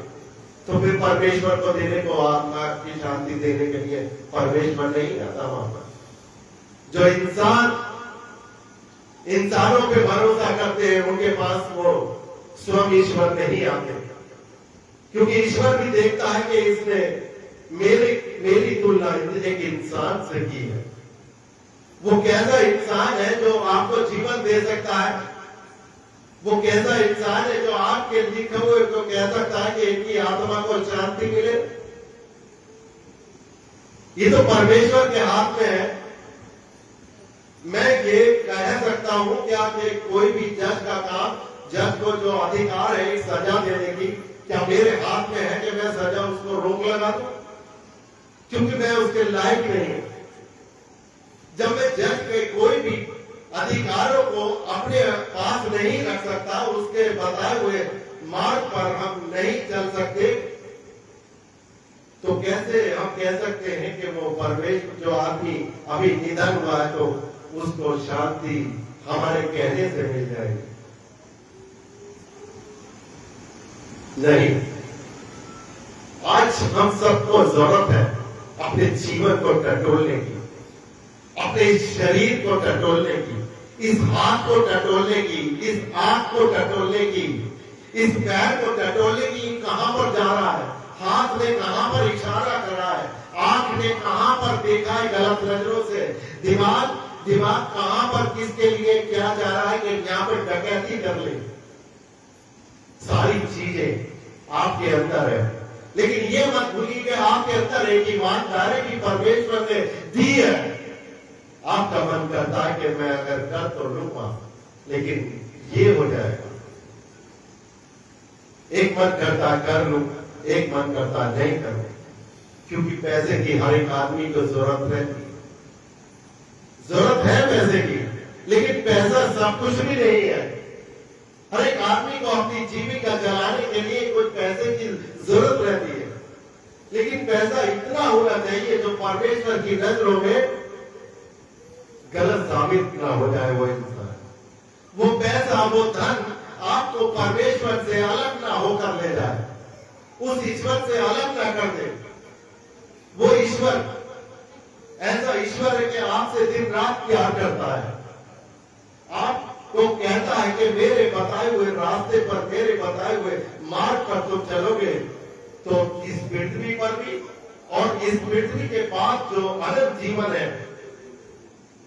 तो फिर परमेश्वर को देने को, आत्मा की शांति देने के लिए परमेश्वर नहीं आता वहां पर। जो इंसानों पे भरोसा करते हैं उनके पास वो स्वयं ईश्वर नहीं आते, क्योंकि ईश्वर भी देखता है कि इसने मेरी तुलना एक इंसान से की है। वो कैसा इंसान है जो आपको जीवन दे सकता है, वो कैसा इंसान है जो आपके लिखे हुए को कह सकता है कि इनकी आत्मा को शांति मिले। ये तो परमेश्वर के हाथ में है। मैं ये कह सकता हूं क्या कि कोई भी जज का काम, जज को जो अधिकार है एक सजा देने की, क्या मेरे हाथ में है कि मैं सजा उसको रोक लगा दूं, क्योंकि मैं उसके लायक नहीं हूं। जब मैं जज के कोई भी अधिकारों को अपने पास नहीं रख सकता, उसके बताए हुए मार्ग पर हम नहीं चल सकते, तो कैसे हम कह सकते हैं कि वो परमेश्वर जो आदमी अभी निधन हुआ है तो उसको शांति हमारे कहने से मिल जाएगी? नहीं। आज हम सबको जरूरत है अपने जीवन को टटोलने की, अपने इस शरीर को टटोलने की, इस हाथ को टटोलने की, इस आंख को टटोलने की, इस पैर को टटोलने की। कहां पर जा रहा है? हाथ ने कहां पर इशारा कर रहा है? आंख ने कहां पर देखा है गलत नजरों से? दिमाग कहां पर किसके लिए क्या जा रहा है कि यहां पर डकैती कर ले? सारी चीजें आपके अंदर है, लेकिन ये मत भूलिए कि आपके अंदर एक ईमानदारी भी परमेश्वर ने दी है। आपका मन करता है कि मैं अगर कर तो लूंगा, लेकिन ये हो जाएगा। एक मन करता कर लूं, एक मन करता नहीं करूं, क्योंकि पैसे की हर एक आदमी को जरूरत रहती है। जरूरत है पैसे की, लेकिन पैसा सब कुछ भी नहीं है। हर एक आदमी को अपनी जीविका चलाने के लिए कुछ पैसे की जरूरत रहती है, लेकिन पैसा इतना होना चाहिए जो परमेश्वर की नजरों में गलत साबित ना हो जाए। वो इंसान, वो पैसा, वो धन आपको परमेश्वर से अलग ना होकर ले जाए, उस ईश्वर से अलग ना कर दे। वो ईश्वर ऐसा ईश्वर है कि आपसे दिन रात प्यार करता है। आपको कहता है कि मेरे बताए हुए रास्ते पर, मेरे बताए हुए मार्ग पर तुम चलोगे तो इस पृथ्वी पर भी और इस पृथ्वी के बाद जो अनंत जीवन है,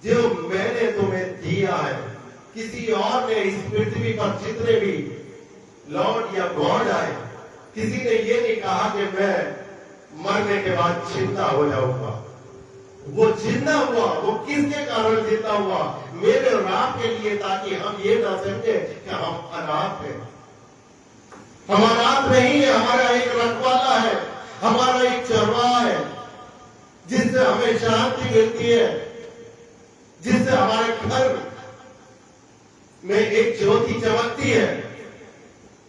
जो मैंने तुम्हें दिया है, किसी और ने इस पृथ्वी पर जितने भी लॉर्ड या गॉड आए, किसी ने ये नहीं कहा कि मैं मरने के बाद जिंदा हो जाऊंगा। वो जिंदा हुआ, वो किसके कारण जिंदा हुआ? मेरे और आपके लिए, ताकि हम ये ना समझे कि हम अनाथ हैं। हम अनाथ नहीं है, हमारा एक रखवाला है, हमारा एक चरवाहा है, जिससे हमें शांति मिलती है, जिससे हमारे घर में एक ज्योति चमकती है,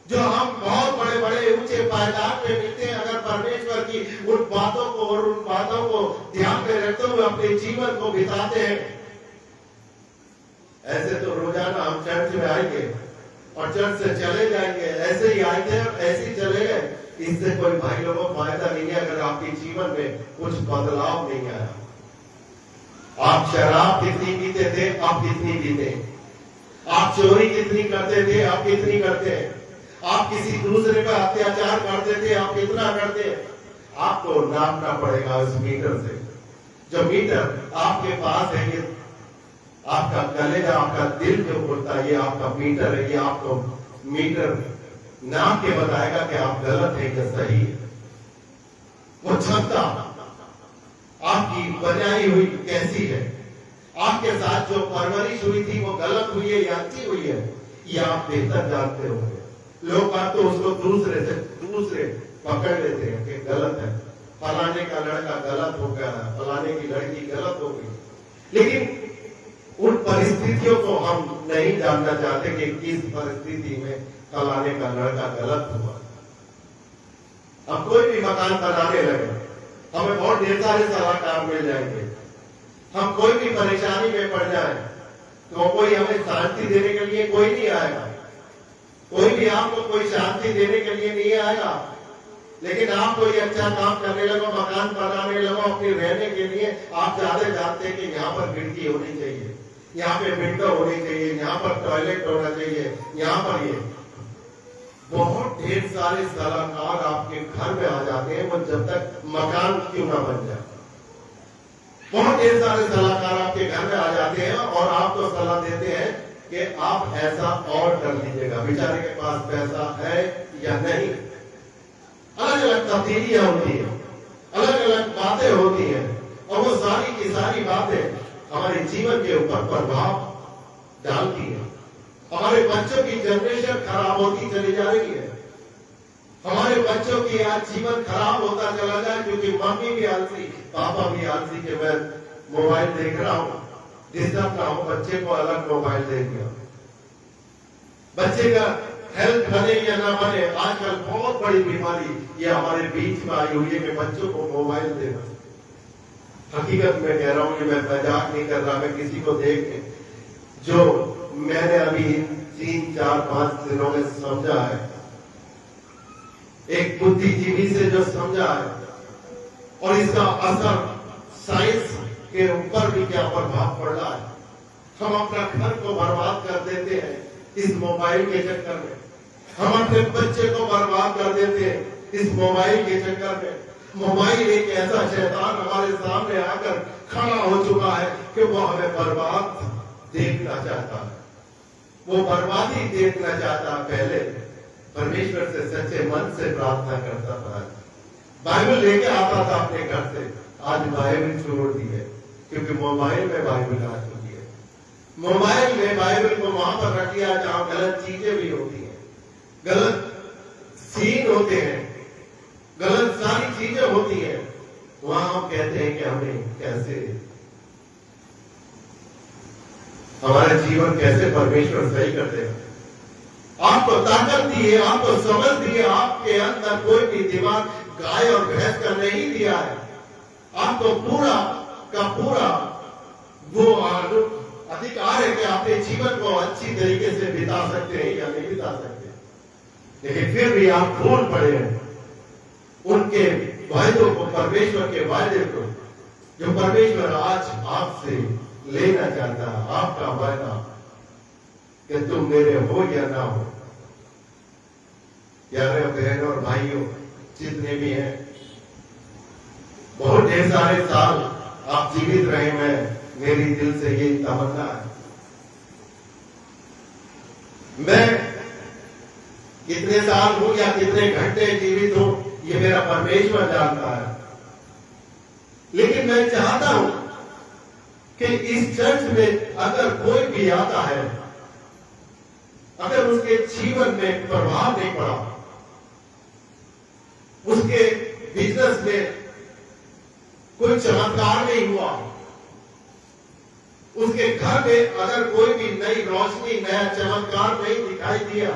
जो हम बहुत बड़े बड़े ऊंचे पायदान पे मिलते हैं। अगर परमेश्वर की उन बातों को और उन बातों को ध्यान में रखते हुए अपने जीवन को बिताते हैं, ऐसे तो रोजाना हम चर्च में आएंगे और चर्च से चले जाएंगे, ऐसे ही आए थे ऐसे ही चले गए। इससे कोई भाई लोगों को फायदा नहीं है अगर आपके जीवन में कुछ बदलाव नहीं आया। आप शराब कितनी पीते थे, आप कितनी पीते, आप चोरी कितनी करते थे, आप कितनी करते, आप किसी दूसरे पर अत्याचार करते थे, आप कितना करते। आपको नापना पड़ेगा उस मीटर से। जो मीटर आपके पास है, ये आपका कलेजा, आपका दिल जो बोलता है, ये आपका मीटर है। ये आपको मीटर नाप के बताएगा कि आप गलत है या सही है। वो क्षमता आपकी बनाई हुई कैसी है, आपके साथ जो परवरिश हुई थी वो गलत हुई है या अच्छी हुई है, ये आप बेहतर जानते होंगे। लोग बात तो उसको दूसरे पकड़ लेते हैं कि गलत है, फलाने का लड़का गलत हो गया, फलाने की लड़की गलत हो गई। लेकिन उन परिस्थितियों को हम नहीं जानना चाहते कि किस परिस्थिति में फलाने का लड़का गलत हुआ। हम कोई भी मकान बनाने लगे, हमें बहुत ढेर सारे सलाहकार मिल जाएंगे। हम कोई भी परेशानी में पड़ जाए तो कोई हमें शांति देने के लिए कोई नहीं आएगा, कोई भी आपको कोई शांति देने के लिए नहीं आएगा। लेकिन आप कोई अच्छा काम करने लगो, मकान बनाने लगो अपने रहने के लिए, आप ज्यादा जानते हैं कि यहाँ पर खिड़की होनी चाहिए, यहाँ पे विंडो होनी चाहिए, यहाँ पर टॉयलेट होना चाहिए, यहाँ पर ये बहुत ढेर सारे सलाहकार आपके घर में आ जाते हैं, वो जब तक मकान क्यों ना बन जाए। बहुत ढेर सारे सलाहकार आपके घर में आ जाते हैं और आपको सलाह देते हैं कि आप ऐसा और कर लीजिएगा, बेचारे के पास पैसा है या नहीं। अलग अलग तब्दीलियां होती है, अलग अलग बातें होती हैं, और वो सारी की सारी बातें हमारे जीवन के ऊपर प्रभाव डालती है। हमारे बच्चों की जनरेशन खराब होती चली जा रही है। हमारे बच्चों की आज जीवन खराब होता चला जाए क्योंकि मम्मी भी आलसी, पापा भी आलसी के मैं मोबाइल देख रहा हूं, डिस्टर्ब ना हो, बच्चे को अलग मोबाइल दे दिया। बच्चे का हेल्थ बने या ना बने, आजकल बहुत बड़ी बीमारी ये हमारे बीच में आई हुई है कि बच्चों को मोबाइल देना। हकीकत में कह रहा हूं, ये मैं मजाक नहीं कर रहा, मैं किसी को देख के जो मैंने अभी 3, 4, 5 दिनों में समझा है, एक बुद्धिजीवी से जो समझा है, और इसका असर साइंस के ऊपर भी क्या प्रभाव पड़ रहा है। हम अपना घर को बर्बाद कर देते हैं इस मोबाइल के चक्कर में, हम अपने बच्चे को बर्बाद कर देते हैं इस मोबाइल के चक्कर में। मोबाइल एक ऐसा शैतान हमारे सामने आकर खड़ा हो चुका है कि वो हमें बर्बाद देखना चाहता है, वो बर्बादी देखना चाहता। पहले परमेश्वर से सच्चे मन से प्रार्थना करता था, बाइबल लेके आता था अपने घर से, आज बाइबल छोड़ दी है क्योंकि मोबाइल में बाइबल आ चुकी है। मोबाइल में बाइबल को वहां पर रख दिया जहां गलत चीजें भी होती हैं, गलत सीन होते हैं, गलत सारी चीजें होती हैं। वहां हम कहते हैं कि हमें कैसे, हमारा जीवन कैसे परमेश्वर सही कर देगा। आपको ताकत दी है, आपको समझ दी है, आपके अंदर कोई भी दिमाग गाय और भैंस का नहीं दिया है। आपको पूरा का पूरा वो अधिकार है कि अपने जीवन को अच्छी तरीके से बिता सकते हैं या नहीं बिता सकते। लेकिन फिर भी आप भूल पड़े हैं उनके वायदों को, परमेश्वर के वायदे को, जो परमेश्वर आज आपसे लेना चाहता है। आपका वायदा कि तुम मेरे हो या ना हो। प्यारे बहनों और भाइयों जितने भी हैं, बहुत ढेर सारे साल आप जीवित रहे, मैं मेरी दिल से ये तमन्ना है। मैं कितने साल हूं या कितने घंटे जीवित हूं ये मेरा परमेश्वर जानता है, लेकिन मैं चाहता हूं कि इस चर्च में अगर कोई भी आता है, अगर उसके जीवन में प्रभाव नहीं पड़ा, उसके बिजनेस में कोई चमत्कार नहीं हुआ, उसके घर में अगर कोई भी नई रोशनी, नया चमत्कार नहीं दिखाई दिया,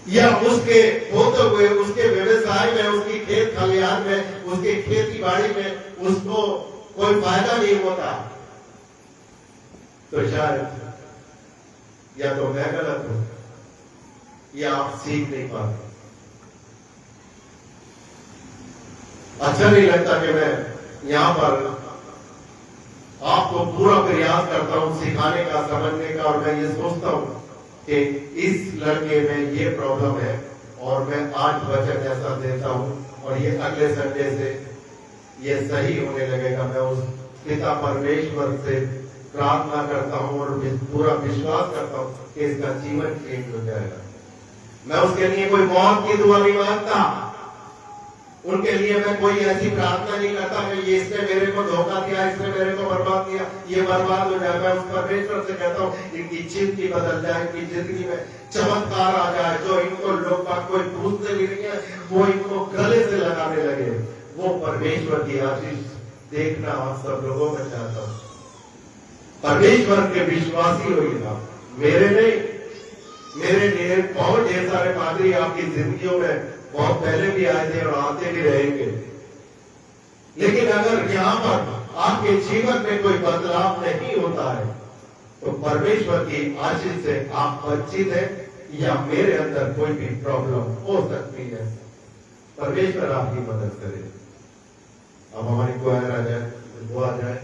या उसके होते हुए उसके व्यवसाय में, उसकी खेत खलिहान में, उसके खेती बाड़ी में उसको कोई फायदा नहीं होता, तो शायद या तो मैं गलत हूं या आप सीख नहीं पाते। अच्छा नहीं लगता कि मैं यहां पर आपको पूरा प्रयास करता हूं सिखाने का, समझने का, और मैं ये सोचता हूं कि इस लड़के में ये प्रॉब्लम है और मैं आज वचन ऐसा देता हूं और ये अगले संडे से ये सही होने लगेगा। मैं उस पिता परमेश्वर से प्रार्थना करता हूं और पूरा विश्वास करता हूं कि इसका जीवन चेंज हो जाएगा। मैं उसके लिए कोई मौत की दुआ नहीं मांगता, उनके लिए मैं कोई ऐसी प्रार्थना नहीं करता कि ये इसने मेरे को धोखा दिया, इसने मेरे को बर्बाद किया, ये बर्बाद हो जाए। मैं उस परमेश्वर से कहता हूं इनकी जिंदगी बदल जाए, इनकी जिंदगी में चमत्कार आ जाए, जो इनको लोग कोई पूछते भी नहीं है वो इनको गले से लगाने लगे। वो परमेश्वर की आशीष देखना आप सब लोगों में चाहता हूं। परमेश्वर के विश्वासी होइएगा, मेरे नहीं, मेरे लिए बहुत ढेर सारे पादरी आपकी जिंदगियों में बहुत पहले भी आए थे और आते भी रहेंगे, लेकिन अगर यहां पर आपके जीवन में कोई बदलाव नहीं होता है तो परमेश्वर की आशीष से आप वंचित हैं या मेरे अंदर कोई भी प्रॉब्लम हो सकती है। परमेश्वर आपकी मदद करे। अब हमारी को आ जाए, वो आ जाए।